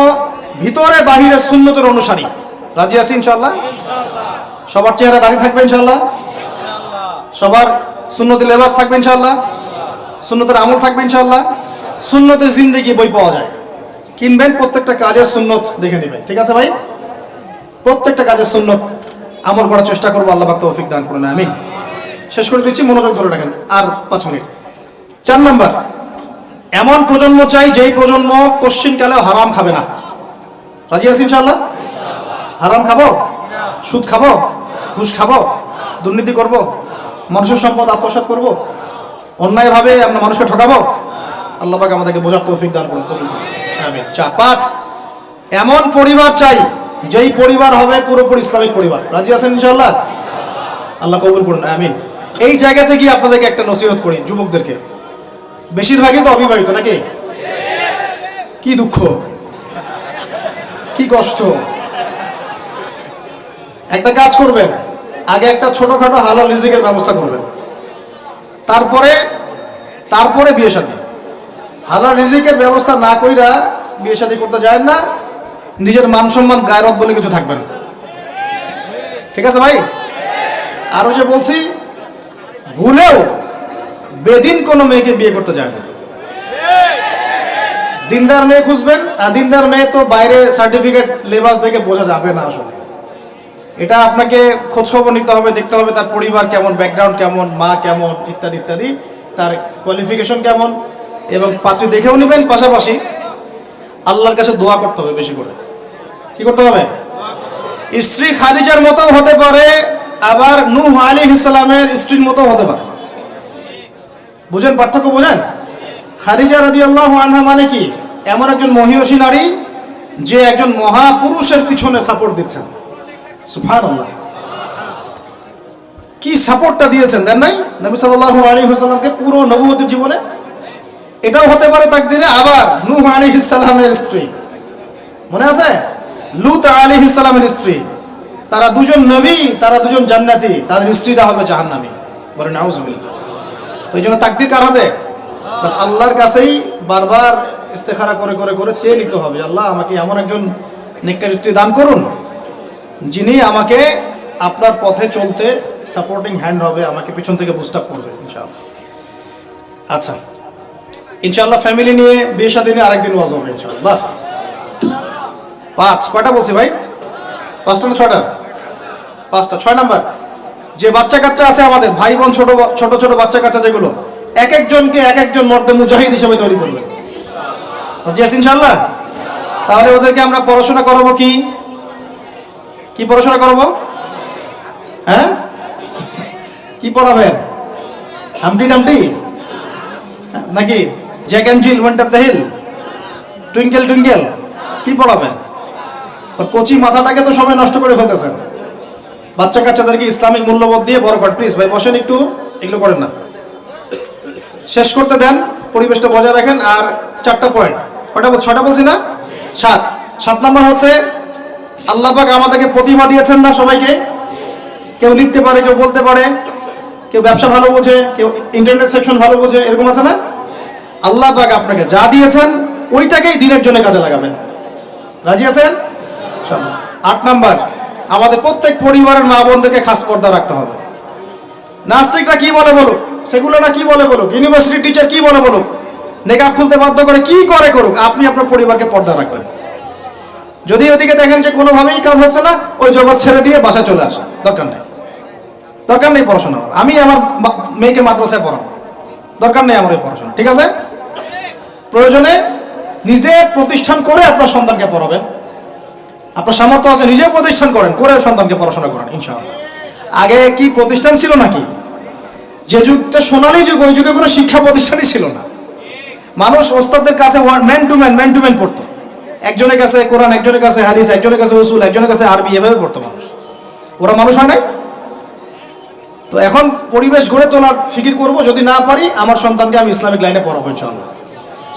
ভিতরে বাহিরে সুন্নতের অনুসারী। রাজি আছি ইনশাআল্লাহ? সবার চেহারা দাঁড়িয়ে থাকবে ইনশাআল্লাহ? সবার সুন্নতি লেবাস থাকবে ইনশাআল্লাহ? সুন্নতের আমল থাকবে ইনশাআল্লাহ? সুন্নতের জিন্দেগি বই পাওয়া যায়, কিনবেন, প্রত্যেকটা কাজের সুন্নত দেখে নেবেন, ঠিক আছে ভাই? প্রত্যেকটা কাজের সুন্নত আমল করার চেষ্টা করবো, আল্লাহ পাক তৌফিক দান করুন, আমিন। শেষ করে দিচ্ছি, মনোযোগ ধরে রাখেন, আর 5 মিনিট। 4 নাম্বার, এমন প্রজন্ম চাই যেই প্রজন্ম কোশ্চিনকালেও হারাম খাবে না। রাজি আছি ইনশাআল্লাহ? হারাম খাবো? সুদ খাবো? ঘুষ খাবো? দুর্নীতি করব? মানুষের সম্পদ আত্মসাৎ করব? অন্যায়ভাবে আমরা মানুষকে ঠকাবো? আল্লাহ পাক আমাদেরকে বোঝার তৌফিক দান করুন, আমিন। 4, 5, এমন পরিবার চাই যেই পরিবার হবে পুরোপুরি ইসলামিক পরিবার। রাজি আছেন ইনশাআল্লাহ? আল্লাহ কবুল করুন, আমিন। এই জায়গাতে গিয়ে আপনাদেরকে একটা নসিহত করি যুবকদেরকে, বেশিরভাগই তো অবিবাহিত নাকি? কি দুঃখ, কি কষ্ট। একটা কাজ করবেন, আগে একটা ছোটখাটো হালাল রিজিকের ব্যবস্থা করবেন, তারপরে বিয়ে শাদী। হালাল রিজিকের ব্যবস্থা না কইরা বিয়ে শাদী করতে যায় না, নিজের মান সম্মান গায়রত বলে কিছু থাকবে না, ঠিক আছে ভাই? আরো যে বলছি, ভুলেও বেদিন কোনো মেয়েকে বিয়ে করতে যায় না। দিনদার মেয়ে খুঁজবেন, আর দিনদার মেয়ে তো বাইরে সার্টিফিকেট লেবাস দেখে বোঝা যাবে না আসলে। এটা আপনাকে খোঁজখবর নিতে হবে, দেখতে হবে তার পরিবার কেমন, ব্যাকগ্রাউন্ড কেমন, মা কেমন, ইত্যাদি ইত্যাদি, তার কোয়ালিফিকেশন কেমন, এবং পাত্রী দেখেও নেবেন। পাশাপাশি আল্লাহর কাছে দোয়া করতে হবে বেশি করে। কি করতে হবে? স্ত্রী খাদিজার মতো হতে পারে, আবার নূহ আলাইহিস সালামের স্ত্রীর মতো হতে পারে। বুঝেন পার্থক্য? বুঝেন? খাদিজা রাদিয়াল্লাহু আনহা মানে কি? এমন একজন মহিয়সী নারী যে একজন মহাপুরুষের পিছনে সাপোর্ট দিচ্ছেন। সুবহানাল্লাহ, কি সাপোর্টটা দিয়েছেন, দেন নাই? নবী সাল্লাল্লাহু আলাইহি ওয়াসাল্লামকে পুরো নবুয়তের জীবনে এটাও হতে পারে তাকদিরে। আবার নূহ আলাইহিস সালামের স্ত্রী, মনে আছে? লূত আলাইহিস সালামের স্ত্রী, তারা দুজন নবী, তারা দুজন জান্নাতি, তাদের স্ত্রীরা হবে জাহান্নামী। বলেন নাউজুবিল্লাহ। তো এই জন্য তাকদির কার হাতে? বাস আল্লাহর কাছেই বারবার ইস্তেখারা করে করে করে চেয়ে নিতে হবে, আল্লাহ আমাকে এমন একজন নেককার স্ত্রী দান করুন যিনি আমাকে আপনার পথে চলতে সাপোর্টিং হ্যান্ড হবে, আমাকে পিছন থেকে বুস্ট আপ করবে ইনশাআল্লাহ। আচ্ছা, ইনশাআল্লাহ ফ্যামিলি নিয়ে বিয়ে শাদী নিয়ে আরেকদিন ওয়াজ হবে ইনশাআল্লাহ। 5 কয়টা বলছি ভাই? 5টা না 6টা? 5টা। 6 নাম্বার, যে বাচ্চা কাচ্চা আছে আমাদের ভাই বোন, ছোট ছোট ছোট বাচ্চা কাচ্চা যেগুলো, এক একজনকে এক একজন মর্দে মুজাহিদ হিসেবে তৈরি করবে। জি আছে ইনশাআল্লাহ। তাহলে ওদেরকে আমরা পড়াশোনা করাবো কি কি পড়াশোনা করাবো? হ্যাঁ, কি পড়াবেন? হামটি টামটি নাকি Jack and Jill went up the hill, twinkle twinkle, কি পড়াবেন? ওর কচি মাথাটাকে তো সবাই নষ্ট করে ফেলতেছেন। বাচ্চা কাচ্চাদেরকে ইসলামিক মূল্যবোধ দিয়ে বড় করেন। প্লিজ ভাই বসেন একটু, এগুলো করেন না, শেষ করতে দেন, পরিবেশটা বজায় রাখেন। আর 4টা পয়েন্ট, কয়টা? 6টা বলছি না? 7 নম্বর হচ্ছে আল্লাহ পাক আমাদেরকে প্রতিভা দিয়েছেন না সবাইকে? কেউ লিখতে পারে, কেউ বলতে পারে, কেউ ব্যবসা ভালো বোঝে, কেউ ইন্টারনেট সেকশন ভালো বোঝে, এরকম আছে না? আল্লাহ পাক আপনাকে যা দিয়েছেন ওইটাকেই দিনের জন্য কাজে লাগাবেন। রাজি আছেন? 8 নাম্বার, আমাদের প্রত্যেক পরিবারের মা বোনদেরকে খাস পর্দা রাখতে হবে। নাস্তিকরা কি বলে বলুক, সেগুলোরা কি বলে বলুক, ইউনিভার্সিটি টিচার কি বলে বলুক, নেকাব খুলতে বাধ্য করে কি করে করুক, আপনি আপনার পরিবারকে পর্দা রাখবেন। যদি ওদিকে দেখেন যে কোনোভাবেই কাজ হচ্ছে না, ওই জগৎ ছেড়ে দিয়ে বাসায় চলে আসে, দরকার নেই, দরকার নেই পড়াশোনা। আমি আমার মেয়েকে মাদ্রাসায় পড়াবো, দরকার নেই আমার এই পড়াশোনা, ঠিক আছে? প্রয়োজনে নিজে প্রতিষ্ঠান করে আপনার সন্তানকে পড়াবেন। আপনার সামর্থ্য আছে, নিজে প্রতিষ্ঠান করেন, করে সন্তানকে পড়াশোনা করেন ইনশাআল্লাহ। আগে কি প্রতিষ্ঠান ছিল নাকি? যে যুগটা সোনালী যুগ, ওই যুগে কোনো শিক্ষা প্রতিষ্ঠানই ছিল না। মানুষ ওস্তাদের কাছে ম্যান টু ম্যান পড়তো। একজনের কাছে কোরআন, একজনের কাছে হাদিস, একজনের কাছে উসুল, একজনের কাছে আরবি, এভাবে পড়তো মানুষ। ওরা মানুষ হয় নাই? তো এখন পরিবেশ গড়ে তোলার ফিকির করব, যদি না পারি আমার সন্তানকে আমি ইসলামিক লাইনে পড়াবো ইনশাআল্লাহ।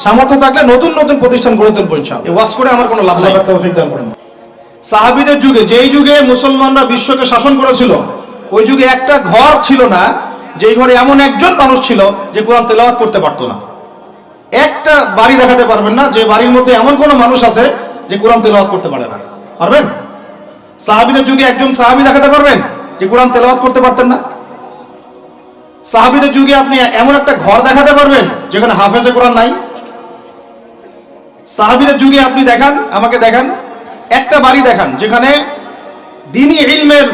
সামর্থ্য থাকলে নতুন নতুন প্রতিষ্ঠান গড়ে তুলবো ইনশাআল্লাহ। ওয়াজ করে আমার কোনো লাভ নাই। তৌফিক দান করেন। সাহাবীদের যুগে, যেই যুগে মুসলমানরা বিশ্বকে শাসন করেছিল, ওই যুগে একটা ঘর ছিল না যেই ঘরে এমন একজন মানুষ ছিল যে কোরআন তেলাওয়াত করতে পারতো না। একটা বাড়ি দেখাতে পারবেন না যে বাড়ির মধ্যে এমন কোনো মানুষ আছে যে কোরআন তেলাওয়াত করতে পারে না। পারবেন? সাহাবীদের যুগে একজন সাহাবী দেখাতে পারবেন যে কোরআন তেলাওয়াত করতে পারতেন না? সাহাবীদের যুগে আপনি এমন একটা ঘর দেখাতে পারবেন যেখানে হাফেজে কোরআন নাই? সাহাবীদের যুগে আপনি দেখান, আমাকে দেখান, একটা বাড়ি দেখান যেখানে দ্বীনি ইলমের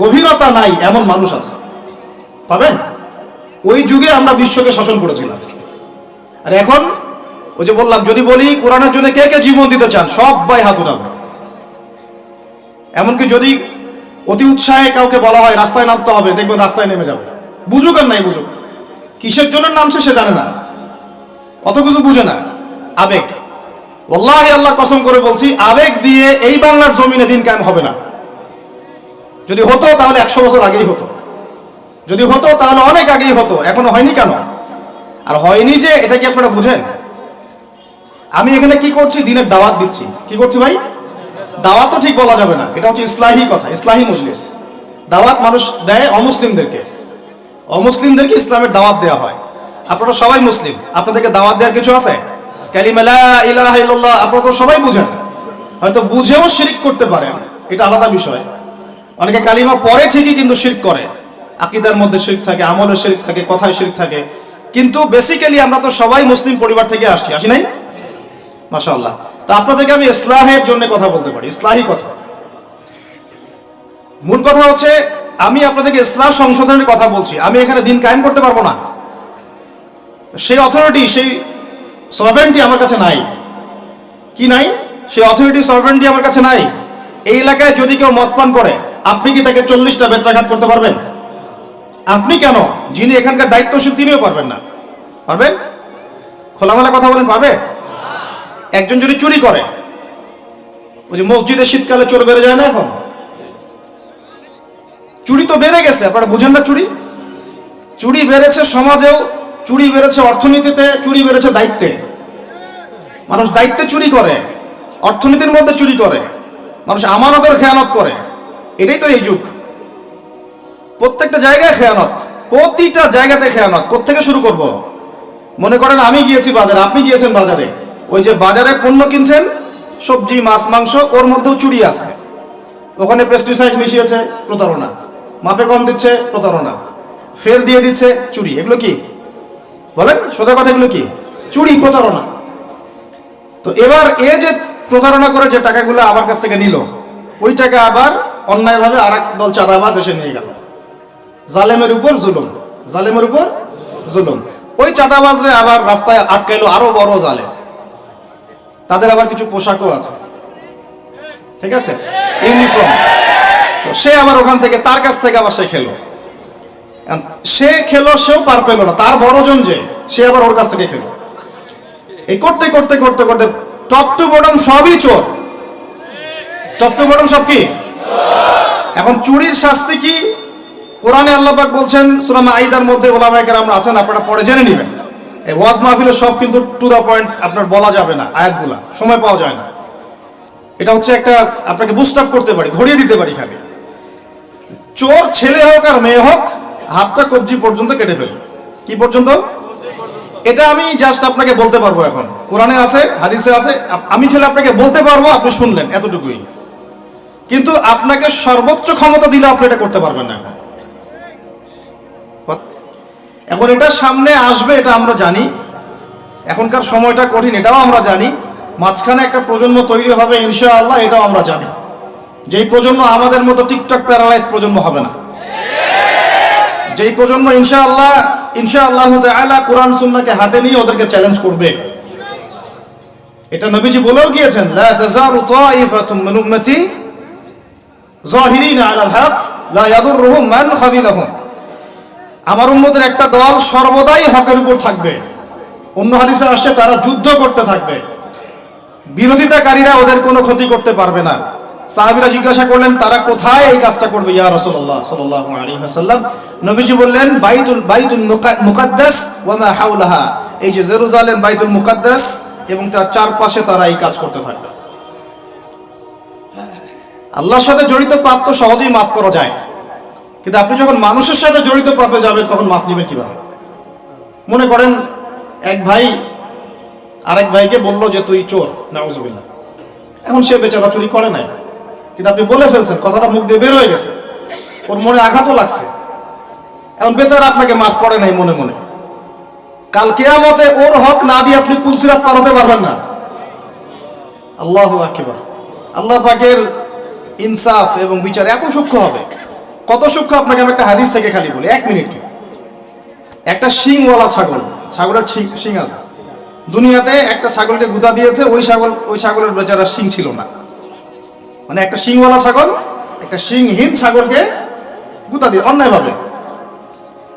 গভীরতা নাই এমন মানুষ আছে? পাবেন? ওই যুগে আমরা বিশ্বকে শাসন করেছিলাম। আর এখন ওই যে বললাম, যদি বলি কোরআনের জন্য কে কে জীবন দিতে চান, সবাই হাত উঠাবে। এমনকি যদি অতি উৎসাহে কাউকে বলা হয় রাস্তায় নামতে হবে, দেখবেন রাস্তায় নেমে যাবে। বুঝুক আর নাই বুঝুক, কিসের জন্য নামছে সে জানে না, অত কিছু বুঝে না, আবেগ। ওয়াল্লাহি আল্লাহ কসম করে বলছি, আবেগ দিয়ে এই বাংলার জমিনে দিন কায়েম হবে না। যদি হতো তাহলে 100 বছর আগেই হতো, যদি হতো তাহলে অনেক আগেই হতো। এখনো হয়নি কেন? আর হয়নি যে এটা কি আপনারা বুঝেন? আমি এখানে কি করছি? দিনের দাওয়াত দিচ্ছি। কি করছি ভাই? দাওয়াত তো ঠিক বলা যাবে না, এটা হচ্ছে ইসলাহি কথা, ইসলাহি মজলিস। দাওয়াত মানুষ দেয় অমুসলিমদেরকে, অমুসলিমদেরকে ইসলামের দাওয়াত দেওয়া হয়। আপনারা সবাই মুসলিম, আপনাদেরকে দাওয়াত দেওয়ার কিছু আছে? কালিমা লা ইলাহা ইল্লাল্লাহ আপনারা তো সবাই বুঝেন, হয়তো বুঝেও শিরক করতে পারেন, এটা আলাদা বিষয়। অনেকে কালিমা পড়ে ঠিকই কিন্তু শিরক করে, আকীদার মধ্যে শিরক থাকে, আমলে শিরক থাকে, কথায় শিরক থাকে। কিন্তু বেসিক্যালি আমরা তো সবাই মুসলিম পরিবার থেকে আসি নাই? মাশাআল্লাহ। তো আপনাদেরকে আমি ইসলাহের জন্য কথা বলতে পারি, ইসলাহি কথা। মূল কথা হচ্ছে আমি আপনাদেরকে ইসলাম সংশোধনের কথা বলছি। আমি এখানে দিন কায়েম করতে পারবো না, সেই অথরিটি, সেই সভরেন্টি আমার কাছে নাই। কি নাই? সেই অথরিটি, সভরেন্টি আমার কাছে নাই। এই এলাকায় যদি কেউ মদ পান করে, আপনি কি তাকে 40টা বেত্রাঘাত করতে পারবেন? আপনি কেন, যিনি এখানকার দায়িত্বশীল তিনিও পারবেন না। পারবেন? খোলামেলা কথা বলেন, পারবে? একজন যদি চুরি করে, ওই যে মসজিদে শীতকালে চোর বেড়ে যায় না, এখন চুরি তো বেড়ে গেছে, আপনারা বুঝেন না? চুরি বেড়েছে, সমাজেও চুরি বেড়েছে অর্থনীতিতে, চুরি বেড়েছে দায়িত্বে। মানুষ দায়িত্বে চুরি করে, অর্থনীতির মধ্যে চুরি করে, মানুষ আমানতের খেয়ানত করে। এটাই তো এই যুগ। প্রত্যেকটা জায়গায় খেয়ানত, প্রতিটা জায়গাতে খেয়ানত। কোত্থেকে শুরু করব? মনে করেন আমি গিয়েছি বাজারে, আপনি গিয়েছেন বাজারে, ওই যে বাজারে পণ্য কিনছেন, সবজি মাছ মাংস, ওর মধ্যেও চুরি আছে। ওখানে পেস্টিসাইড মিশিয়েছে, প্রতারণা। মাপে কম দিচ্ছে, প্রতারণা। ফের দিয়ে দিচ্ছে, চুরি। এগুলো কি বলেন? সোজা কথা, এগুলো কি? চুরি, প্রতারণা। তো এবার এ যে প্রতারণা করে যে টাকাগুলো আমার কাছ থেকে নিল, ওই টাকা আবার অন্যায়ভাবে আর এক দল চাঁদাবাজ এসে নিয়ে গেল। জালেমের উপর জুলুম, জালেমের উপর জুলুম। ওই চাঁদাবাজরে আবার রাস্তায় আটকাইলো আরো বড় জালেম। তাদের আবার কিছু পোশাকও আছে, ঠিক আছে, ইউনিফর্ম। তো সে আবার ওখান থেকে, তার কাছ থেকে আবার সে খেলো। সে খেলো, সেও পার পেলো না। তার বড়জন যে, সে আবার ওর কাছ থেকে খেলো। এই করতে করতে করতে করতে টপ টু বটম সবই চোর। টপ টু বটম সব কি? এখন চুরির শাস্তি কি? কোরআনে আল্লাহ পাক বলছেন সূরা মাঈদার মধ্যে, ওলামায়ে কেরাম আছেন, আপনারা পরে জেনে নেবেন। এই ওয়াজ মাহফিলে সব কিন্তু টু দা পয়েন্ট আপনার বলা যাবে না, আয়াতগুলা সময় পাওয়া যায় না। এটা হচ্ছে একটা আপনাকে বুস্ট আপ করতে পারি, ধরিয়ে দিতে পারি খালি। চোর ছেলে হোক আর মেয়ে হোক, হাতটা কবজি পর্যন্ত কেটে ফেলবে। কি পর্যন্ত? এটা আমি জাস্ট আপনাকে বলতে পারবো। এখন কোরআনে আছে, হাদিসে আছে, আমি খেলে আপনাকে বলতে পারবো, আপনি শুনলেন, এতটুকুই। কিন্তু আপনাকে সর্বোচ্চ ক্ষমতা দিলে আপনি এটা করতে পারবেন না। এখন এটা সামনে আসবে, এটা আমরা জানি। এখনকার সময়টা কঠিন, এটাও আমরা জানি। মাঝখানে একটা প্রজন্ম তৈরি হবে ইনশাআল্লাহ, এটাও আমরা জানি। যেই প্রজন্ম আমাদের মতো টিকটক প্যারালাইজ প্রজন্ম হবে না। যেই প্রজন্ম ইনশাআল্লাহ তাআলা কোরআন সুন্নাহকে হাতে নিয়ে ওদেরকে চ্যালেঞ্জ করবে। এটা নবীজি বলেও গিয়েছেন, লা তাযালু তাইফাতুম মিন উম্মতি যাহিরিনা আলাল হক লা ইয়াদুররুহুম মান খাযিলাহুম। আমার উম্মতের একটা দল সর্বদাই হকের উপর থাকবে। অন্য হাদিসে আসছে তারা যুদ্ধ করতে থাকবে, বিরোধিতাকারীরা ওদের কোনো ক্ষতি করতে পারবে না। সাহাবীরা জিজ্ঞাসা করলেন, তারা কোথায় এই কাজটা করবে ইয়া রাসূলুল্লাহ সাল্লাল্লাহু আলাইহি ওয়াসাল্লাম? নবীজি বললেন, বাইতুল মুকাদ্দাস ওয়া মা হাওলাহা। এই যে জেরুজালেম, বাইতুল মুকাদ্দাস এবং তার চারপাশে তারা এই কাজ করতে থাকবে। আল্লাহর সাথে জড়িত পাপ তো সহজেই মাফ করা যায়, কিন্তু আপনি যখন মানুষের সাথে জড়িত পাপে যাবেন তখন মাফ নেবেন কিভাবে? মনে করেন এক ভাই আরেক ভাইকে বলল যে তুই চোর, নাউজুবিল্লাহ। এখন সে বেচারা চুরি করে নাই, কিন্তু আপনি বলে ফেলছেন, কথাটা মুখ দিয়ে বের হয়ে গেছে, ওর মনে আঘাতও লাগছে। এখন বেচারা আপনাকে মাফ করে নাই মনে মনে। কাল কিয়ামতে ওর হক না দিয়ে আপনি পুলসিরাত পার হতে পারবেন না। আল্লাহু আকবার। আল্লাহ পাকের ইনসাফ এবং বিচার এত সূক্ষ্ম হবে। কত সূক্ষ্ম আপনাকে আমি একটা হাদিস থেকে খালি বলি, 1 মিনিট। একটা শিংওয়ালা ছাগল, ছাগলের শিং আছে। দুনিয়াতে একটা ছাগলকে গুঁতা দিয়েছে, ওই ছাগলের বেচারা শিং ছিল না। মানে একটা শিংওয়ালা ছাগল একটা শিংহীন ছাগলকে গুঁতা দিয়ে অন্যায়ভাবে।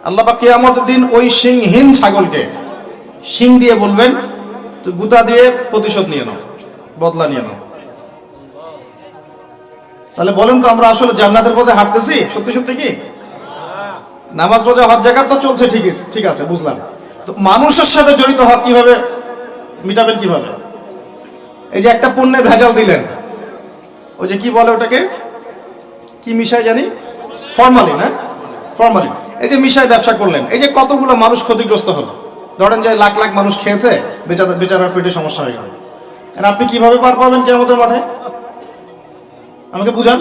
আল্লাহ পাক কিয়ামতের দিন ওই শিংহীন ছাগলকে শিং দিয়ে বলবেন, তো গুঁতা দিয়ে প্রতিশোধ নিয়ে নাও, বদলা নিয়ে নাও। তাহলে বলেন তো, আমরা আসলে জান্নাতের পথে হাঁটতেছি সত্যি সত্যি কি? নামাজ রোজা হজ যাকাত তো চলছে, ঠিক আছে, বুঝলাম। তো মানুষের সাথে জড়িত হক কিভাবে মিটাবেন? কিভাবে? এই যে একটা পণ্যের ভেজাল দিলেন, ওই যে কি বলে ওটাকে, কি মিশাই জানি, ফরমালিন। হ্যাঁ, ফরমালিন। এই যে মিশাই ব্যবসা করলেন, এই যে কতগুলো মানুষ ক্ষতিগ্রস্ত হলো। ধরেন যে লাখ লাখ মানুষ খেয়েছে, বেচারার পেটে সমস্যা হয়ে গেল। আপনি কিভাবে পার পাবেন কিয়ামতের মাঠে? আমাকে বুঝান।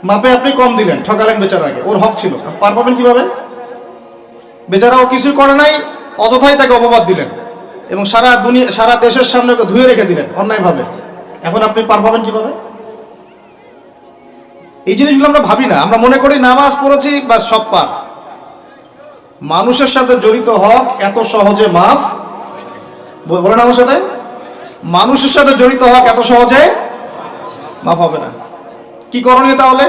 মাপে আপনি কম দিলেন, ঠকালেন বেচারাকে, ওর হক ছিল, পার পাবেন কিভাবে? বেচারা ও কিছু করে নাই, অযথাই তাকে অপবাদ দিলেন এবং সারা দেশের সামনে ওকে ধুয়ে রেখে দিলেন অন্যায়ভাবে। এখন আপনি পার পাবেন কিভাবে? এই জিনিসগুলো আমরা ভাবি না। আমরা মনে করি নামাজ পড়েছি বা সব পার। মানুষের সাথে জড়িত হক এত সহজে মাফ, বলেন আমার সাথে, মানুষের সাথে জড়িত হক এত সহজে মাফ হবে না। কি করণীয় তাহলে?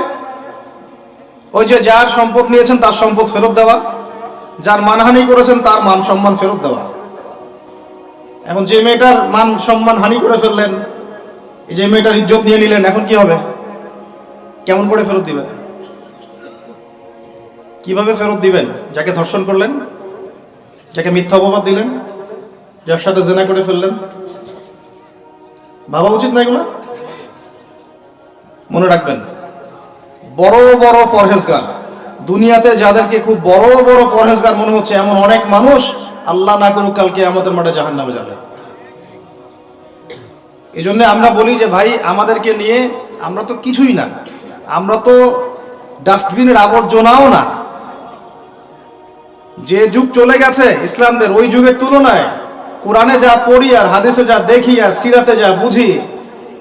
ওই যে যার সম্পদ নিয়েছেন তার সম্পদ ফেরত দেওয়া, যার মানহানি করেছেন তার মান সম্মান ফেরত দেওয়া। এখন যে মেয়েটার মান সম্মান হানি করে ফেললেন, যে মেয়েটার ইজ্জত নিয়ে নিলেন, এখন কি হবে? কেমন করে ফেরত দিবেন? কিভাবে ফেরত দিবেন? যাকে ধর্ষণ করলেন, যাকে মিথ্যা অপবাদ দিলেন, যার সাথে জেনা করে ফেললেন, ভাবা উচিত না এগুলো? মনে রাখবেন, বড় বড় পরহেজগার, দুনিয়াতে যাদেরকে খুব বড় বড় পরহেজগার মনে হচ্ছে, এমন অনেক মানুষ আল্লাহ না করুক কালকে আমাদের মাঠে জাহান্নামে যাবে। এই জন্য আমরা বলি যে ভাই, আমাদেরকে নিয়ে আমরা তো কিছুই না, আমরা তো ডাস্টবিনের আবর্জনাও না। যে যুগ চলে গেছে ইসলামদের, ওই যুগের তুলনায় কোরআনে যা পড়ি আর হাদিসে যা দেখি আর সিরাতে যা বুঝি,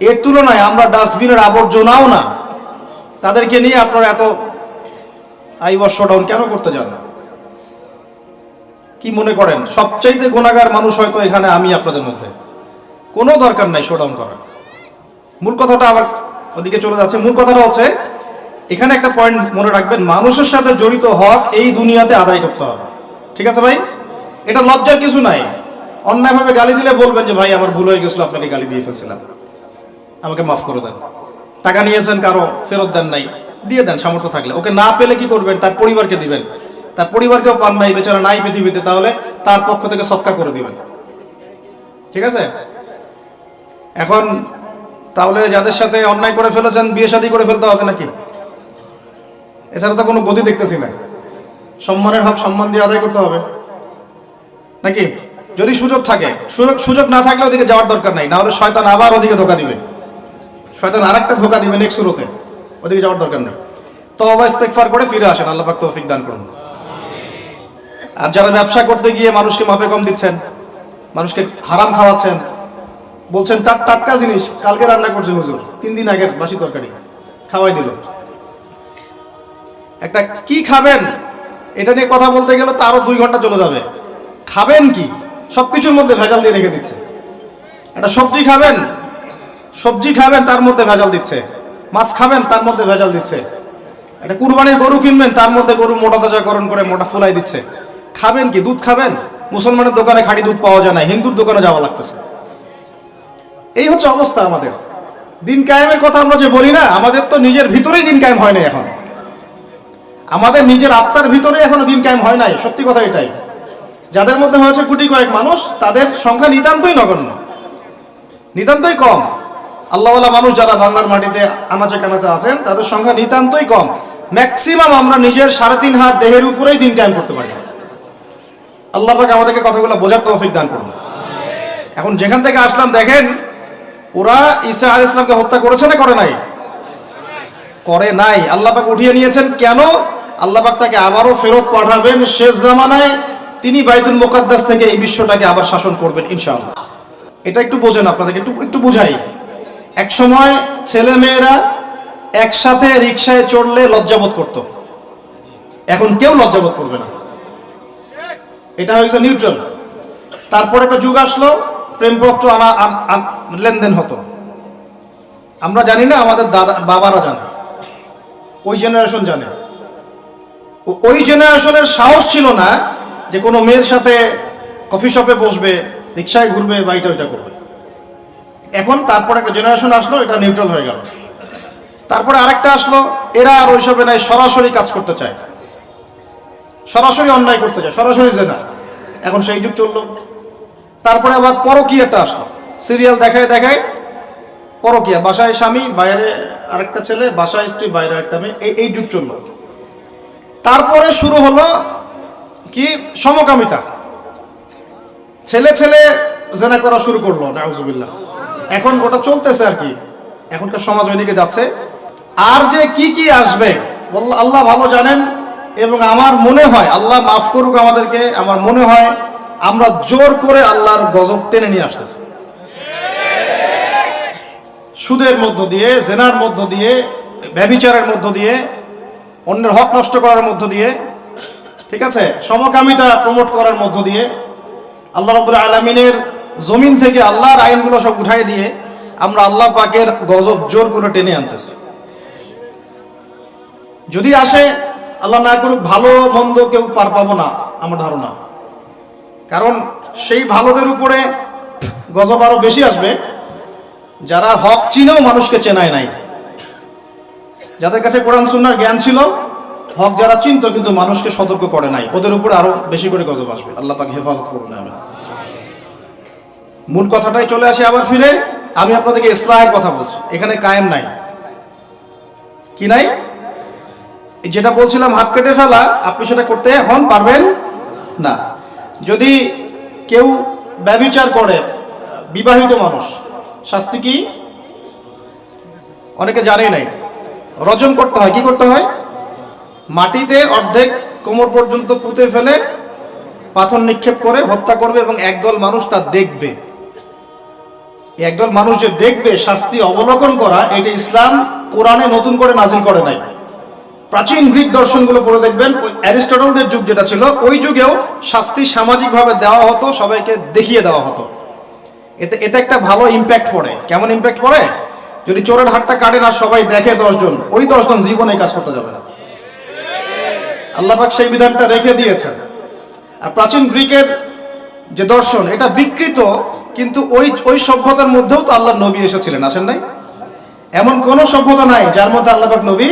এর তুলনায় আমরা ডাস্টবিনের আবর্জনাও না। তাদেরকে নিয়ে আপনারা এত আইওয়াশ শোডাউন কেন করতে যান? কি মনে করেন সবচাইতে গুনাহগার মানুষ হয়তো এখানে আমি আপনাদের মধ্যে? কোনো দরকার নাই শোডাউন করার। মূল কথাটা আবার ওদিকে চলে যাচ্ছে। মূল কথাটা হচ্ছে, এখানে একটা পয়েন্ট মনে রাখবেন, মানুষের সাথে জড়িত হক এই দুনিয়াতে আদায় করতে হবে। ঠিক আছে ভাই? এটা লজ্জার কিছু নাই। অন্যায়ভাবে গালি দিলে বলবেন যে ভাই আমার ভুল হয়ে গেছিল, আপনাকে গালি দিয়ে ফেলছিলাম, আমাকে মাফ করে দেন। টাকা নিয়েছেন কারো, ফেরত দেন নাই, দিয়ে দেন সামর্থ্য থাকলে। ওকে না পেলে কি করবেন? তার পরিবারকে দিবেন। তার পরিবারকেও পান নাই, বেচারা নাই পৃথিবীতে, তাহলে তার পক্ষ থেকে সদকা করে দিবেন। ঠিক আছে? এখন তাহলে যাদের সাথে অন্যায় করে ফেলেছেন বিয়ে শাদী করে ফেলতে হবে নাকি? এছাড়া তো কোনো গতি দেখতেছি না। সম্মানের হক সম্মান দিয়ে আদায় করতে হবে নাকি? যদি সুযোগ থাকে, সুযোগ না থাকলে ওদিকে যাওয়ার দরকার নাই, না হলে শয়তান আবার ওদিকে ধোকা দিবে। শয়তান আরেকটা ধোকা দিবে নেক্সট শুরুতে, ওদিকে যাওয়ার দরকার নেই। তওবা ইস্তেগফার করে ফিরে আসেন, আল্লাহ পাক তৌফিক দান করুন। আর যারা ব্যবসা করতে গিয়ে মানুষকে মাপে কম দিচ্ছেন, মানুষকে হারাম খাওয়াচ্ছেন, বলছেন টাটকা জিনিস কালকে রান্না করছে হুজুর, 3 দিন আগের বাসি তরকারি খাওয়াই দিল, একটা কি খাবেন এটা নিয়ে কথা বলতে গেলে তো আরো 2 ঘন্টা চলে যাবে। খাবেন কি? সবকিছুর মধ্যে ভেজাল দিয়ে রেখে দিচ্ছে। একটা সবজি খাবেন তার মধ্যে ভেজাল দিচ্ছে, মাছ খাবেন তার মধ্যে ভেজাল দিচ্ছে, একটা কুরবানির গরু কিনবেন তার মধ্যে গরু মোটা তাজাকরণ করে মোটা ফুলাই দিচ্ছে। খাবেন কি? দুধ খাবেন? মুসলমানের দোকানে খাঁটি দুধ পাওয়া যায় না, হিন্দুর দোকানে যাওয়া লাগতেছে। এই হচ্ছে অবস্থা আমাদের। দিন কায়েমের কথা আমরা যে বলি না, আমাদের তো নিজের ভিতরেই দিন কায়েম হয় নাই। এখন আমাদের নিজের আত্মার ভিতরে এখনো দিন কায়েম হয় নাই। সত্যি কথা এটাই। যাদের মধ্যে হয়েছে কোটি কয়েক মানুষ, তাদের সংখ্যা নিতান্তই নগণ্য, নিতান্তই কম। আল্লাহওয়ালা মানুষ যারা বাংলার মাটিতে আনাচে কানাচে আছেন, তাদের সংখ্যা নিতান্তই কম। ম্যাক্সিমাম আমরা নিজের 3.5 হাত দেহের উপরেই দিন কায়েম করতে পারি। আল্লাহ পাক আমাদেরকে কথাগুলো বোঝার তৌফিক দান করুন। এখন যেখান থেকে আসলাম দেখেন, ওরা ঈসা আলাইহিস সালামকে হত্যা করেছে না করে নাই? করে নাই। আল্লাহ পাক উঠিয়ে নিয়েছেন। কেন? আল্লাহ পাক তাকে আবারও ফেরত পাঠাবেন শেষ জামানায়। তিনি বাইতুল মুকাদ্দাস থেকে এই বিশ্বটাকে আবার শাসন করবেন ইনশাআল্লাহ। এটা একটু বোঝেন, আপনাদেরকে একটু বুঝাই। এক সময় ছেলে মেয়েরা একসাথে রিকশায় চড়লে লজ্জাবোধ করত, এখন কেউ লজ্জাবোধ করবে না। এটা হয়েছে নিউট্রাল। তারপর একটা যুগ আসলো, প্রেমপত্র লেনদেন হতো। আমরা জানি না, আমাদের দাদা বাবারা জানে, ওই জেনারেশন জানে। ওই জেনারেশনের সাহস ছিল না যে কোনো মেয়ের সাথে কফি শপে বসবে, রিক্সায় ঘুরবে বা এটা করবে। এখন তারপর একটা জেনারেশন আসলো, এটা নিউট্রাল হয়ে গেল। তারপরে আরেকটা আসলো, এরা আর ওইসবে নাই, সরাসরি কাজ করতে চায়, সরাসরি অন্যায় করতে চায়, সরাসরি জেনা। এখন সেই যুগ চললো। তারপরে আবার পরকীয়াটা আসলো, সিরিয়াল দেখায় পরকীয়া, বাসায় স্বামী বাইরে আরেকটা ছেলে, বাসায় স্ত্রী বাইরে একটা মেয়ে, এই যুগ চললো। তারপরে শুরু হলো কি? সমকামিতা। ছেলে জেনা করা শুরু করলো, নাউজুবিল্লাহ। এখন ওটা চলতেছে আর কি, এখনকার সমাজ ওইদিকে যাচ্ছে। আর যে কি আসবে আল্লাহ ভালো জানেন। এবং আমার মনে হয়, আল্লাহ মাফ করুক আমাদেরকে, আমার মনে হয় আমরা জোর করে আল্লাহর গজব টেনে নিয়ে আসতেছি। সুদের মধ্য দিয়ে, জেনার মধ্য দিয়ে, ব্যভিচারের মধ্য দিয়ে, অন্যের হক নষ্ট করার মধ্য দিয়ে, ঠিক আছে, সমকামিতা প্রমোট করার মধ্য দিয়ে, আল্লাহ রাব্বুল আলামিনের জমিন থেকে আল্লাহর আইনগুলো সব উঠাই দিয়ে আমরা আল্লাহ পাকের গজব জোর করে টেনে আনতেছি। যদি আসে, আল্লাহ না করুক, ভালো মন্দ কেউ পার পাবো না আমার ধারণা। কারণ সেই ভালোদের উপরে গজব আরো বেশি আসবে যারা হক চিনেও মানুষকে চেনায় নাই, যাদের কাছে কোরআন সুন্নাহর জ্ঞান ছিল হক যারা চিনত কিন্তু মানুষকে সতর্ক করে নাই, ওদের উপরে আরো বেশি করে গজব আসবে। আল্লাহ পাক হেফাজত করুন। আমি মূল কথাটাই চলে আসি আবার ফিরে। আমি আপনাদেরকে ইসলাহের কথা বলছি, এখানে কায়েম নাই। কি নাই? যেটা বলছিলাম হাত কেটে ফেলা, আপনি সেটা করতে এখন পারবেন না। যদি কেউ ব্যভিচার করে, বিবাহিত মানুষ, শাস্তি কি? অনেকে জানেই নাই। রজম করতে হয়। কি করতে হয়? মাটিতে অর্ধেক কোমর পর্যন্ত পুঁতে ফেলে পাথর নিক্ষেপ করে হত্যা করবে, এবং একদল মানুষ তা দেখবে। একদল মানুষ যে দেখবে, শাস্তি অবলোকন করা, এটা ইসলাম কোরআনে নতুন করে নাজিল করে নাই। প্রাচীন গ্রিক দর্শনগুলো পড়ে দেখবেন, ওই অ্যারিস্টটলদের যুগ যেটা ছিল, ওই যুগেও শাস্তি সামাজিকভাবে দেওয়া হতো, সবাইকে দেখিয়ে দেওয়া হতো। এতে একটা ভালো ইম্প্যাক্ট পড়ে। কেমন ইম্প্যাক্ট পড়ে? যদি চোরের হাতটা কাটেন আর সবাই দেখে 10 জন, ওই 10 জন জীবনে কাজ করতে যাবে না। আল্লাহ পাক সেই বিধানটা রেখে দিয়েছেন। আর প্রাচীন গ্রিকের যে দর্শন, এটা বিকৃত, কিন্তু ওই সভ্যতার মধ্যেও তো আল্লাহর নবী এসেছিলেন, আসেন নাই? এমন কোন সভ্যতা নাই যার মধ্যে আল্লাহ পাক নবী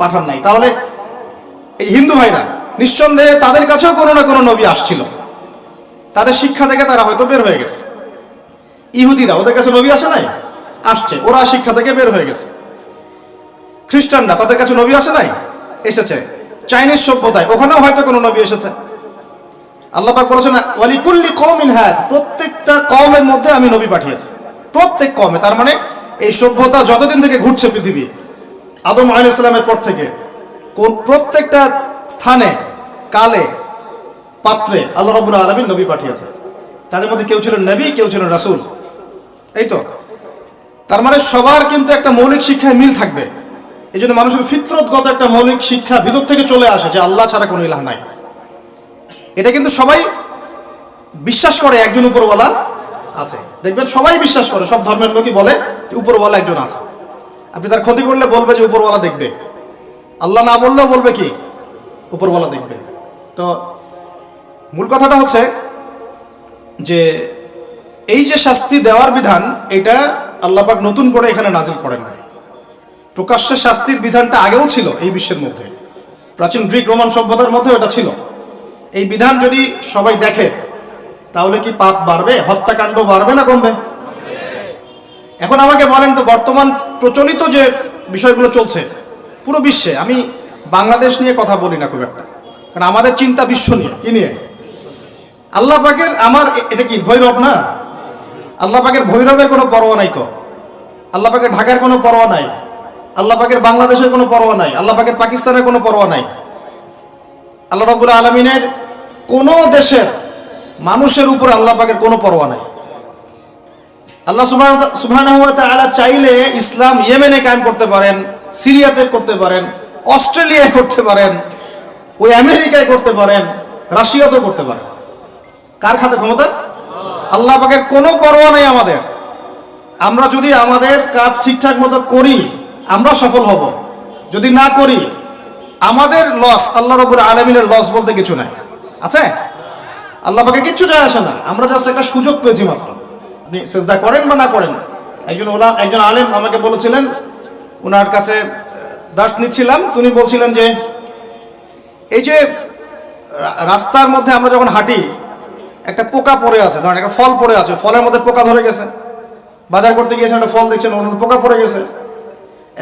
পাঠান নাই। তাহলে এই হিন্দু ভাইরা নিঃসন্দেহে তাদের কাছেও কোনো না কোনো নবী আসছিল, তাদের শিক্ষা থেকে তারা হয়তো বের হয়ে গেছে। ইহুদিরা, ওদের কাছে নবী আসে নাই? আসছে, ওরা শিক্ষা থেকে বের হয়ে গেছে। খ্রিস্টানরা, তাদের কাছে নবী আসে নাই? এসেছে। চাইনিজ সভ্যতায়, ওখানেও হয়তো কোনো নবী এসেছে। আল্লাহ পাক বলেছেন ওয়ালিকুল্লি কওমিন হাদ, প্রত্যেকটা কওমের মধ্যে আমি নবী পাঠিয়েছি। প্রত্যেক কওমে, তার মানে এই সভ্যতা যতদিন থেকে ঘুরছে পৃথিবী, আদম আলাইহিস সালামের পর থেকে, কোন প্রত্যেকটা স্থানে, কালে, পাত্রে আল্লাহ রাব্বুল আলামিন নবী পাঠিয়েছে। তাদের মধ্যে কেউ ছিলেন নবী, কেউ ছিলেন রাসূল। এই তো, তার মানে সবার কিন্তু একটা মৌলিক শিক্ষায় মিল থাকবে। এই জন্য মানুষের ফিতরতগত একটা মৌলিক শিক্ষা ভিতর থেকে চলে আসে যে আল্লাহ ছাড়া কোনো ইলাহ নাই। এটা কিন্তু সবাই বিশ্বাস করে একজন উপরওয়ালা আছে। দেখবেন সবাই বিশ্বাস করে, সব ধর্মের লোকই বলে যে উপরওয়ালা একজন আছে। আপনি তার ক্ষতি করলে বলবে যে উপরওয়ালা দেখবে, আল্লাহ না বললেও বলবে কি উপরওয়ালা দেখবে। তো মূল কথাটা হচ্ছে যে এই যে শাস্তি দেওয়ার বিধান, এটা আল্লাহ পাক নতুন করে এখানে নাজিল করেন নাই। প্রকাশ্যে শাস্তির বিধানটা আগেও ছিল এই বিশ্বের মধ্যে, প্রাচীন গ্রিক রোমান সভ্যতার মধ্যে এটা ছিল। এই বিধান যদি সবাই দেখে, তাহলে কি পাপ বাড়বে? হত্যাকাণ্ড বাড়বে না কমবে? এখন আমাকে বলেন তো, বর্তমান প্রচলিত যে বিষয়গুলো চলছে পুরো বিশ্বে, আমি বাংলাদেশ নিয়ে কথা বলি না খুব একটা, কারণ আমাদের চিন্তা বিশ্ব নিয়ে। কি নিয়ে? আল্লাহ পাকের, আমার এটা কি ভৈরব না? আল্লাহ পাকের ভৈরবের কোনো পরোয়া নাই তো। আল্লাহ পাকের ঢাকার কোনো পরোয়া নাই, আল্লাহ পাকের বাংলাদেশের কোনো পরোয়া নাই, আল্লাহ পাকের পাকিস্তানের কোনো পরোয়া নাই। আল্লাহ রাব্বুল আলামিনের কোনো দেশের মানুষের উপর আল্লাহ পাকের কোনো পরোয়া নাই। আল্লাহ সুবহানাহু ওয়া তাআলা চাইলে ইসলাম ইয়েমেনে কায়েম করতে পারেন, সিরিয়াতে করতে পারেন, অস্ট্রেলিয়ায় করতে পারেন, ওই আমেরিকায় করতে পারেন, রাশিয়াতেও করতে পারেন। কার খাতে ক্ষমতা? আল্লাহ পাকের কোনো পরোয়া নেই আমাদের। আমরা যদি আমাদের কাজ ঠিকঠাক মতো করি, আমরা সফল হব। যদি না করি, আমাদের লস, আল্লাহ রাব্বুল আলামিনের লস বলতে কিছু নাই। আছে? আল্লাহ পাকের কিচ্ছু যায় আসে না, আমরা জাস্ট একটা সুযোগ পেয়েছি মাত্র। আপনি সেজদা করেন বা না করেন। একজন আলেম আমাকে বলেছিলেন, ওনার কাছে দার্স নিচ্ছিলাম, তিনি বলছিলেন যে এই যে রাস্তার মধ্যে আমরা যখন হাঁটি, একটা পোকা পড়ে আছে, ধরেন একটা ফল পড়ে আছে, ফলের মধ্যে পোকা ধরে গেছে। বাজার করতে গিয়েছেন, একটা ফল দেখছেন, ওর মধ্যে পোকা পড়ে গেছে।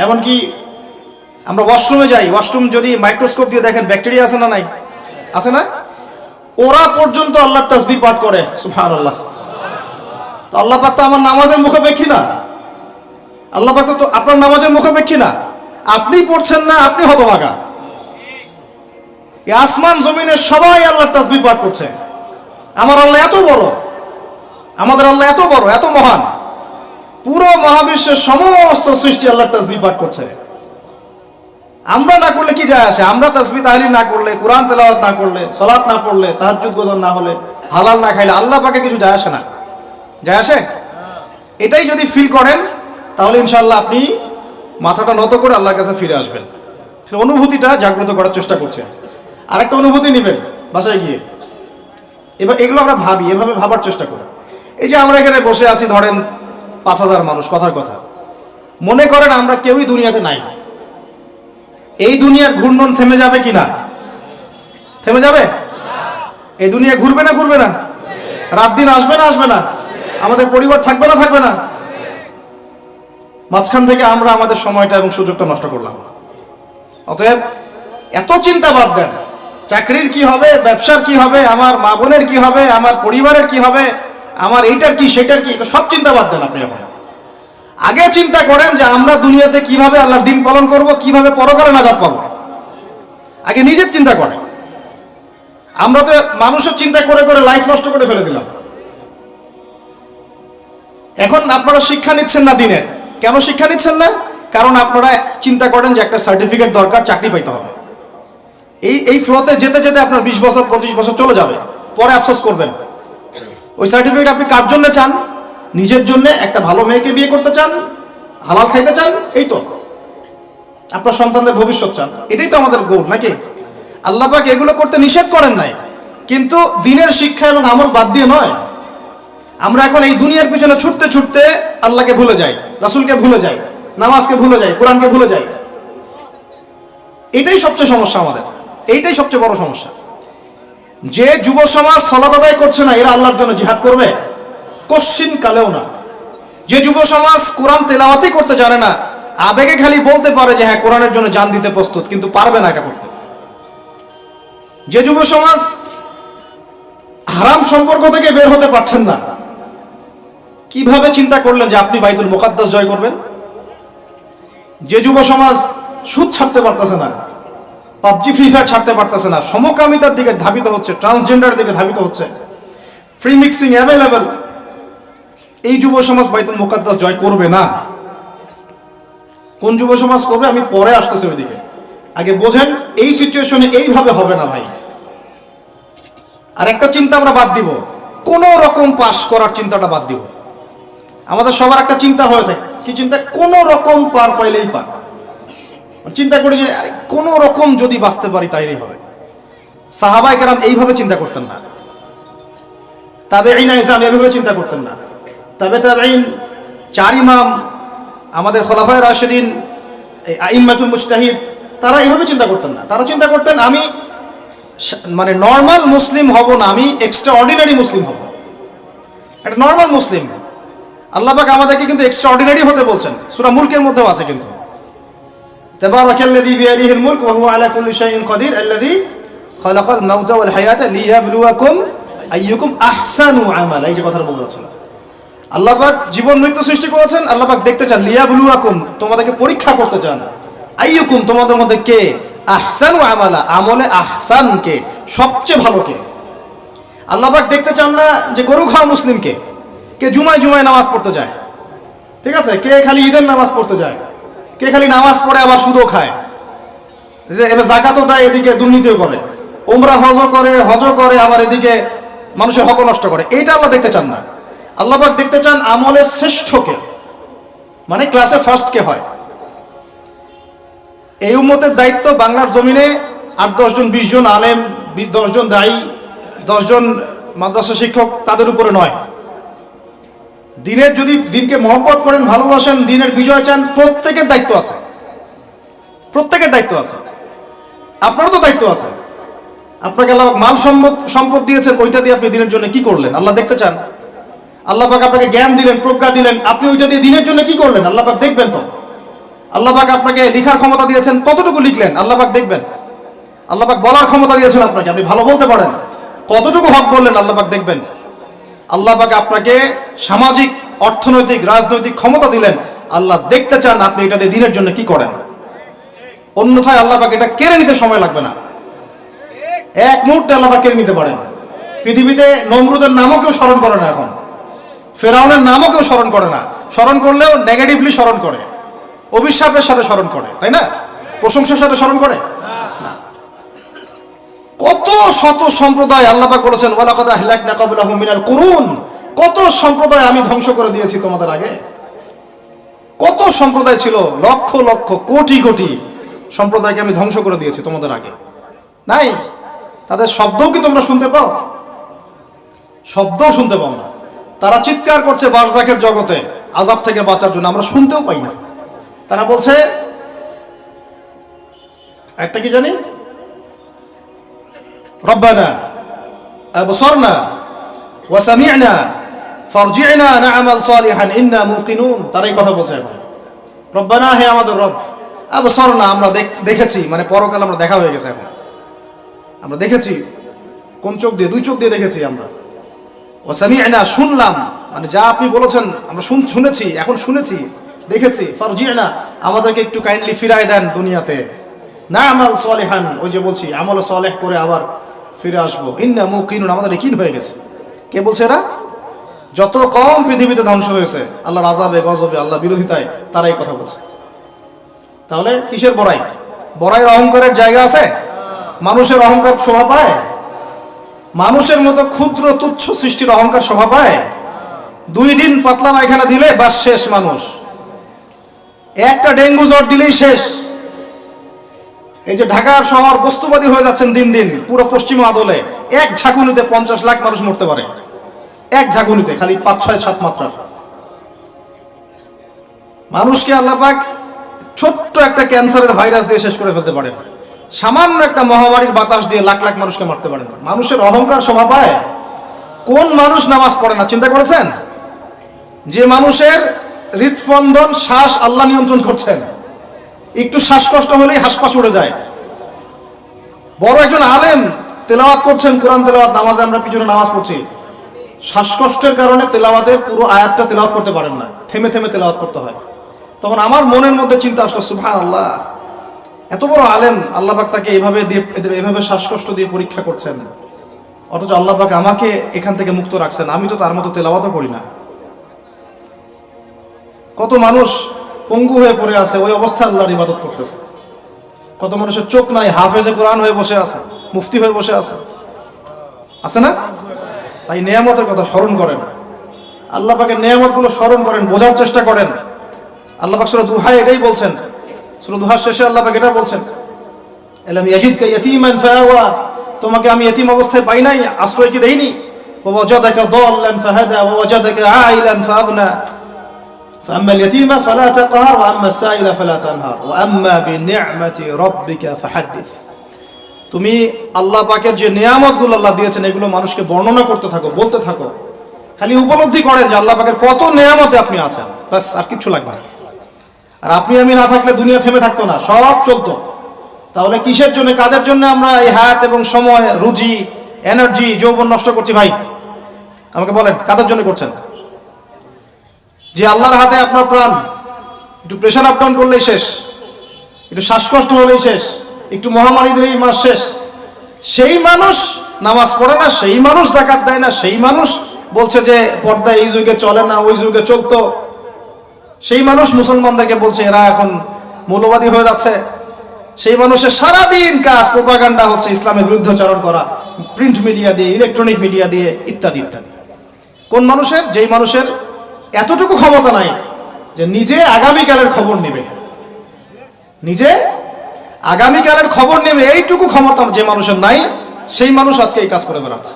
এমনকি আমরা ওয়াশরুমে যাই, ওয়াশরুম যদি মাইক্রোস্কোপ দিয়ে দেখেন ব্যাকটেরিয়া আছে না নাই? আছে না? ওরা পর্যন্ত আল্লাহর তাসবিহ পাঠ করে, সুবহানাল্লাহ। তো আল্লাহ পাক তো আমার নামাজের মুখাপেক্ষী না, আল্লাহ পাক তো আপনার নামাজের মুখাপেক্ষী না। আপনি পড়ছেন না, আপনি হতভাগা। এই আসমান জমিনের সবাই আল্লাহর তাসবিহ পাঠ করছে। আমার আল্লাহ এত বড়, আমাদের আল্লাহ এত বড়, এত মহান, পুরো মহাবিশ্বের সমস্ত সৃষ্টি আল্লাহর তাসবিহ পাঠ করছে। আমরা না করলে কি যায় আসে? আমরা তাসবিহ তাহলিল না করলে, কোরআন তেলাওয়াত না করলে, সালাত না পড়লে, তাহাজ্জুদ গোজার না হলে, হালাল না খাইলে আল্লাহ পাকে কিছু যায় আসে না? যায় আসে? এটাই যদি ফিল করেন, তাহলে ইনশাআল্লাহ আপনি মাথাটা নত করে আল্লাহর কাছে ফিরে আসবেন। অনুভূতিটা জাগ্রত করার চেষ্টা করছেন। আরেকটা অনুভূতি নেবেন বাসায় গিয়ে। এবার এগুলো আমরা ভাবি, এভাবে ভাবার চেষ্টা করি। এই যে আমরা এখানে বসে আছি, ধরেন 5000 মানুষ, কথার কথা, মনে করেন আমরা কেউই দুনিয়াতে নাই। এই দুনিয়ার ঘূর্ণন থেমে যাবে কিনা? থেমে যাবে? এই দুনিয়া ঘুরবে না ঘুরবে না? রাত দিন আসবে না আসবে না? আমাদের পরিবার থাকবে না থাকবে না? মাঝখান থেকে আমরা আমাদের সময়টা এবং সুযোগটা নষ্ট করলাম। অতএব এত চিন্তা বাদ দেন, চাকরির কি হবে, ব্যবসার কি হবে, আমার মা বোনের কি হবে, আমার পরিবারের কি হবে, আমার এইটার কি সেটার কি, সব চিন্তা বাদ দেন আপনি। এখন আগে চিন্তা করেন যে আমরা দুনিয়াতে কিভাবে আল্লাহর দিন পালন করব, কিভাবে পরকালে নাজাত পাবো। আগে নিজের চিন্তা করেন। আমরা তো মানুষের চিন্তা করে করে লাইফ নষ্ট করে ফেলে দিলাম। এখন আপনারা শিক্ষা নিচ্ছেন না দিনের। কেন শিক্ষা নিচ্ছেন না? কারণ আপনারা চিন্তা করেন যে একটা সার্টিফিকেট দরকার, চাকরি পাইতে হবে। এই ফ্লোতে যেতে যেতে আপনার 20 বছর 25 বছর চলে যাবে, পরে আফসোস করবেন। ওই সার্টিফিকেট আপনি কার জন্য চান? নিজের জন্য, একটা ভালো মেয়েকে বিয়ে করতে চান, হালাল খাইতে চান, এই তো আপনার সন্তানদের ভবিষ্যৎ চান। এটাই তো আমাদের গোল নাকি? আল্লাহ পাক এগুলো করতে নিষেধ করেন নাই, কিন্তু দিনের শিক্ষা এবং আমল বাদ দিয়ে নয়। আমরা এখন এই দুনিয়ার পিছনে ছুটতে ছুটতে আল্লাহকে ভুলে যাই, রাসূলকে ভুলে যাই, নামাজকে ভুলে যাই, কোরআনকে ভুলে যাই। এটাই সবচেয়ে সমস্যা আমাদের, এইটাই সবচেয়ে বড় সমস্যা। যে যুব সমাজ সালাত আদায় করছে না, এরা আল্লাহর জন্য জিহাদ করবে? কোশ্চিন কালেও না। যে যুব সমাজ কোরআন তেলাওয়াতই করতে জানে না, আবেগে খালি বলতে পারে যে হ্যাঁ কোরআনের জন্য জান দিতে প্রস্তুত, কিন্তু পারবে না এটা করতে। যে যুব সমাজ হারাম সম্পর্ক থেকে বের হতে পারছেন না, কিভাবে চিন্তা করলেন যে আপনি বাইতুল মুকাদ্দাস জয় করবেন? যে যুব সমাজ সুদ ছাড়তে পারতেছে না, পাবজি ফ্রি ফায়ার ছাড়তে পারতেছে না, সমকামিতার দিকে ধাবিত হচ্ছে, ট্রান্সজেন্ডার দিকে ধাবিত হচ্ছে, ফ্রি মিক্সিং অ্যাভেলেবল, এই যুব সমাজ বাইতুল মুকাদ্দাস জয় করবে না। কোন যুব সমাজ করবে? আমি পরে আসতেছি ওইদিকে। আগে বোঝেন এই সিচুয়েশনে এইভাবে হবে না ভাই। আর একটা চিন্তা আমরা বাদ দিব, কোন রকম পাস করার চিন্তাটা বাদ দিব। আমাদের সবার একটা চিন্তা হয়ে থাকে, কি চিন্তা? কোন রকম পার পাইলেই পার। চিন্তা করি যে কোন রকম যদি বাঁচতে পারি তাইলেই হবে। সাহাবায়ে কেরাম এইভাবে চিন্তা করতেন না, তাবেঈন এইভাবে চিন্তা করতেন না, তাবেঈন, চার ইমাম, আমাদের খোলাফায়ে রাশিদিন, আইম্মাতুল মুজতাহিদ, তারা এইভাবে চিন্তা করতেন না। তারা চিন্তা করতেন আমি মানে নর্মাল মুসলিম হব না, আমি এক্সট্রা অর্ডিনারি মুসলিম হব। একটা নর্মাল মুসলিম। আল্লাহ পাক আমাদেরকে কিন্তু এক্সট্রা অর্ডিনারি হতে বলছেন, সূরা মুলকের মধ্যেও আছে কিন্তু, তাবারাকাল্লাযী বিয়াদিহিল মুলক ওয়া হুয়া আলা কুল্লি শাইইন কাদির আল্লাযী খালাকাল মাউতা ওয়াল হায়াতা লিয়াবলুয়াকুম আইয়ুকুম আহসানু আমালা। এই যে কথাটা বলতে যাচ্ছিল, আল্লাহ পাক জীবন মৃত্যু সৃষ্টি করেছেন, আল্লাহ পাক দেখতে চান, লিয়াবলুয়াকুম তোমাদেরকে পরীক্ষা করতে চান, আইয়ুকুম তোমাদের মধ্যে কে, আহসানু আমালা আমলে আহসান কে, সবচেয়ে ভালো কে। আল্লাহ পাক দেখতে চান না যে গরু খাওয়া মুসলিম কে, কে জুমায় জুমায় নামাজ পড়তে যায়, ঠিক আছে, কে খালি ঈদের নামাজ পড়তে যায়, কে খালি নামাজ পড়ে আবার সুদও খায়, যে এবার যাকাতও দেয়, এদিকে দুর্নীতিও করে, উমরা হজ করে আবার এদিকে মানুষের হক নষ্ট করে। এইটা আল্লাহ দেখতে চান না। আল্লাহ পাক দেখতে চান আমলের শ্রেষ্ঠকে, মানে ক্লাসে ফার্স্ট কে হয়। এই উম্মতের দায়িত্ব বাংলার জমিনে 8-10 জন 20 জন আলেম, 10 জন দায়ী, 10 জন মাদ্রাসা শিক্ষক, তাদের উপরে নয়। দিনের যদি দিনকে মহব্বত করেন, ভালোবাসেন, দিনের বিজয় চান, প্রত্যেকের দায়িত্ব আছে, প্রত্যেকের দায়িত্ব আছে। আপনারও তো দায়িত্ব আছে। আপনাকে আল্লাহ মাল সম্পদ দিয়েছেন, ওইটা দিয়ে আপনি দিনের জন্য কি করলেন আল্লাহ দেখতে চান। আল্লাহ পাক আপনাকে জ্ঞান দিলেন, প্রজ্ঞা দিলেন, আপনি ওইটা দিয়ে দিনের জন্য কি করলেন আল্লাহ পাক দেখবেন তো। আল্লাহ পাক আপনাকে লেখার ক্ষমতা দিয়েছেন, কতটুকু লিখলেন আল্লাহ পাক দেখবেন। আল্লাহ পাক বলার ক্ষমতা দিয়েছেন আপনাকে, আপনি ভালো বলতে পারেন, কতটুকু হক বললেন আল্লাহ পাক দেখবেন। আল্লাহ পাক আপনাকে সামাজিক, অর্থনৈতিক, রাজনৈতিক ক্ষমতা দিলেন, আল্লাহ দেখতে চান আপনি এটা দিয়ে দিনের জন্য কি করেন। অন্যথায় আল্লাহ পাক এটা কেড়ে নিতে সময় লাগবে না, এক মুহূর্তে আল্লাহ পাক কেড়ে নিতে পারেন। পৃথিবীতে নমরুদের নামও কেউ স্মরণ করে না, এখন ফেরাউনের নামও কেউ স্মরণ করে না, স্মরণ করলেও নেগেটিভলি স্মরণ করে, অভিশাপের সাথে স্মরণ করে, তাই না? প্রশংসার সাথে স্মরণ করে না। কত শত সম্প্রদায় আল্লাহ পাক বলেছেন ওয়ালাকাদ আহলাকনা ক্বাবলাহুম মিনাল কুরুন, কত সম্প্রদায় আমি ধ্বংস করে দিয়েছি তোমাদের আগে। কত সম্প্রদায় ছিল, লক্ষ লক্ষ কোটি কোটি সম্প্রদায়কে আমি ধ্বংস করে দিয়েছি তোমাদের আগে। নাই, তাদের শব্দও কি তোমরা শুনতে পাও? শব্দও শুনতে পাও না। তারা চিৎকার করছে বারজাকের জগতে আযাব থেকে বাঁচার জন্য, আমরা শুনতেও পাই না। তারা বলছে একটা কি জানি, রব্বানা আবসারনা ওয়া সামি'না ফারজি'না না'মাল সালিহান ইন্না মুকিনুন। তারাই কথা বলছে এখন, রব্বানা, হে আমাদের রব, আবসারনা, আমরা দেখেছি, মানে পরকাল আমরা দেখা হয়ে গেছে, এখন আমরা দেখেছি। কোন চোখ দিয়ে? 2 চোখ দিয়ে দেখেছি আমরা। ওয়া সামি'না, শুনলাম, মানে যা আপনি বলেছেন আমরা শুনেছি, এখন শুনেছি, দেখেছি। ফারজি'না, আমাদেরকে একটু কাইন্ডলি ফিরায় দেন দুনিয়াতে। না'মাল সালিহান, ওই যে বলছি আমল সালেহ করে আবার ফিরে আসবো। ইন্না মুকিনুন, আমাদের ইয়াকিন হয়ে গেছে। কে বলছে এরা? যত কম পৃথিবীতে ধ্বংস হয়েছে আল্লাহর আযাবে, গজবে, আল্লাহ বিরোধিতায়, তারাই কথা বলছে। তাহলে কিসের বড়াই? বড়াইয়ের অহংকারের জায়গা আছে? মানুষের অহংকার শোভা পায়? মানুষের মতো ক্ষুদ্র তুচ্ছ সৃষ্টির অহংকার শোভা পায়? 2 দিন পাতলা পায়খানা দিলে বাস শেষ মানুষ, একটা ডেঙ্গু জ্বর দিলেই শেষ। এই যে ঢাকার শহর বস্তুবাদী হয়ে যাচ্ছেন দিন দিন, পুরো পশ্চিম আদলে এক ঝাঁকুনিতে 50 লাখ মানুষ মরতে পারে, এক ঝাঁকুনিতে, খালি 5, 6, 7 মাত্রার মানুষকে আল্লাহ পাক ছোট্ট একটা ক্যান্সারের ভাইরাস দিয়ে শেষ করে ফেলতে পারেন, সামান্য একটা মহামারীর বাতাস দিয়ে লাখ লাখ মানুষকে মারতে পারেন। মানুষের অহংকার শোভা পায়? কোন মানুষ নামাজ পড়ে না চিন্তা করেছেন? যে মানুষের হৃদস্পন্দন, শ্বাস আল্লাহ নিয়ন্ত্রণ করছেন, একটু শ্বাসকষ্ট হলেই হাসপাস উড়ে যায়। বড় একজন আলেম তেলাওয়াত করছেন, কোরআন তেলাওয়াত, নামাজে আমরা পিছনে নামাজ পড়ছি, শ্বাসকষ্টের কারণে তেলাওয়াতের পুরো আয়াতটা তেলাওয়াত করতে পারেন না, থেমে থেমে তেলাওয়াত করতে হয়। তখন আমার মনের মধ্যে চিন্তা আসলো, সুবহানাল্লাহ, এত বড় আলেম, আল্লাহ পাক তাকে এভাবে শ্বাসকষ্ট দিয়ে পরীক্ষা করছেন, অথচ আল্লাহ পাক আমাকে এখান থেকে মুক্ত রাখছেন, আমি তো তার মতো তেলাওয়াতও করি না। কত মানুষ পঙ্গু হয়ে পড়ে আছে, ওই অবস্থায় আল্লাহর ইবাদত করতেছে। কত মানুষের চোখ নাই, হাফেজে কোরআন হয়ে বসে আছে, মুফতি হয়ে বসে আছে, আছে না? তাই নেয়ামতের কথা স্মরণ করেন, আল্লাহ পাকের নেয়ামতগুলো স্মরণ করেন, বোঝার চেষ্টা করেন। আল্লাহ পাক সূরা দুহা এটাই বলছেন, সূরা দুহার শেষে আল্লাহ পাক এটা বলছেন, আলাম ইয়াজিদকা ইয়াতীমান ফাআওয়া, তোমাকে আমি ইতিম অবস্থায় পাই নাই, আশ্রয় কি দেইনি? ওয়া ওয়াজাদাকা দাল্লান ফাহাদা ওয়া ওয়াজাদাকা আইলান ফাআগনা فأما اليتيم فلا تقهر وأما السائل فلا تنهر وأما بنعمة ربك فحدث। তুমি আল্লাহ পাকের যে নিয়ামতগুলো আল্লাহ দিয়েছেন এগুলো মানুষকে বর্ণনা করতে থাকো, বলতে থাকো, খালি উপলব্ধি করেন যে আল্লাহ পাকের কত নিয়ামতে আপনি আছেন, বাস, আর কিচ্ছু লাগবে না। আর আপনি আমি না থাকলে দুনিয়া থেমে থাকতো না, সব চলতো। তাহলে কিসের জন্য, কাদের জন্য আমরা এই হায়াত এবং সময়, রুজি, এনার্জি, যৌবন নষ্ট করছি? ভাই আমাকে বলেন, কাদের জন্য করছেন? যে আল্লাহর হাতে আপনার প্রাণ, একটু প্রেশার আপ ডাউন করলেই শেষ, একটু শ্বাসকষ্ট হলেই শেষ, একটু মহামারী দিলেই মাস শেষ। সেই মানুষ নামাজ পড়ে না, সেই মানুষ যাকাত দেয় না, সেই মানুষ বলছে যে পর্দা এই যুগে চলে না, ওই যুগে চলতো। সেই মানুষ মুসলমানদেরকে বলছে এরা এখন মৌলবাদী হয়ে যাচ্ছে। সেই মানুষের সারাদিন কাজ প্রোপাগান্ডা হচ্ছে, ইসলামের বিরুদ্ধাচরণ করা, প্রিন্ট মিডিয়া দিয়ে, ইলেকট্রনিক মিডিয়া দিয়ে, ইত্যাদি ইত্যাদি। কোন মানুষের? যেই মানুষের এতটুকু ক্ষমতা নাই যে নিজে আগামীকালের খবর নেবে, নিজে আগামীকালের খবর নেবে, এইটুকু ক্ষমতা যে মানুষের নাই, সেই মানুষ আজকে এই কাজ করে বেড়াচ্ছে।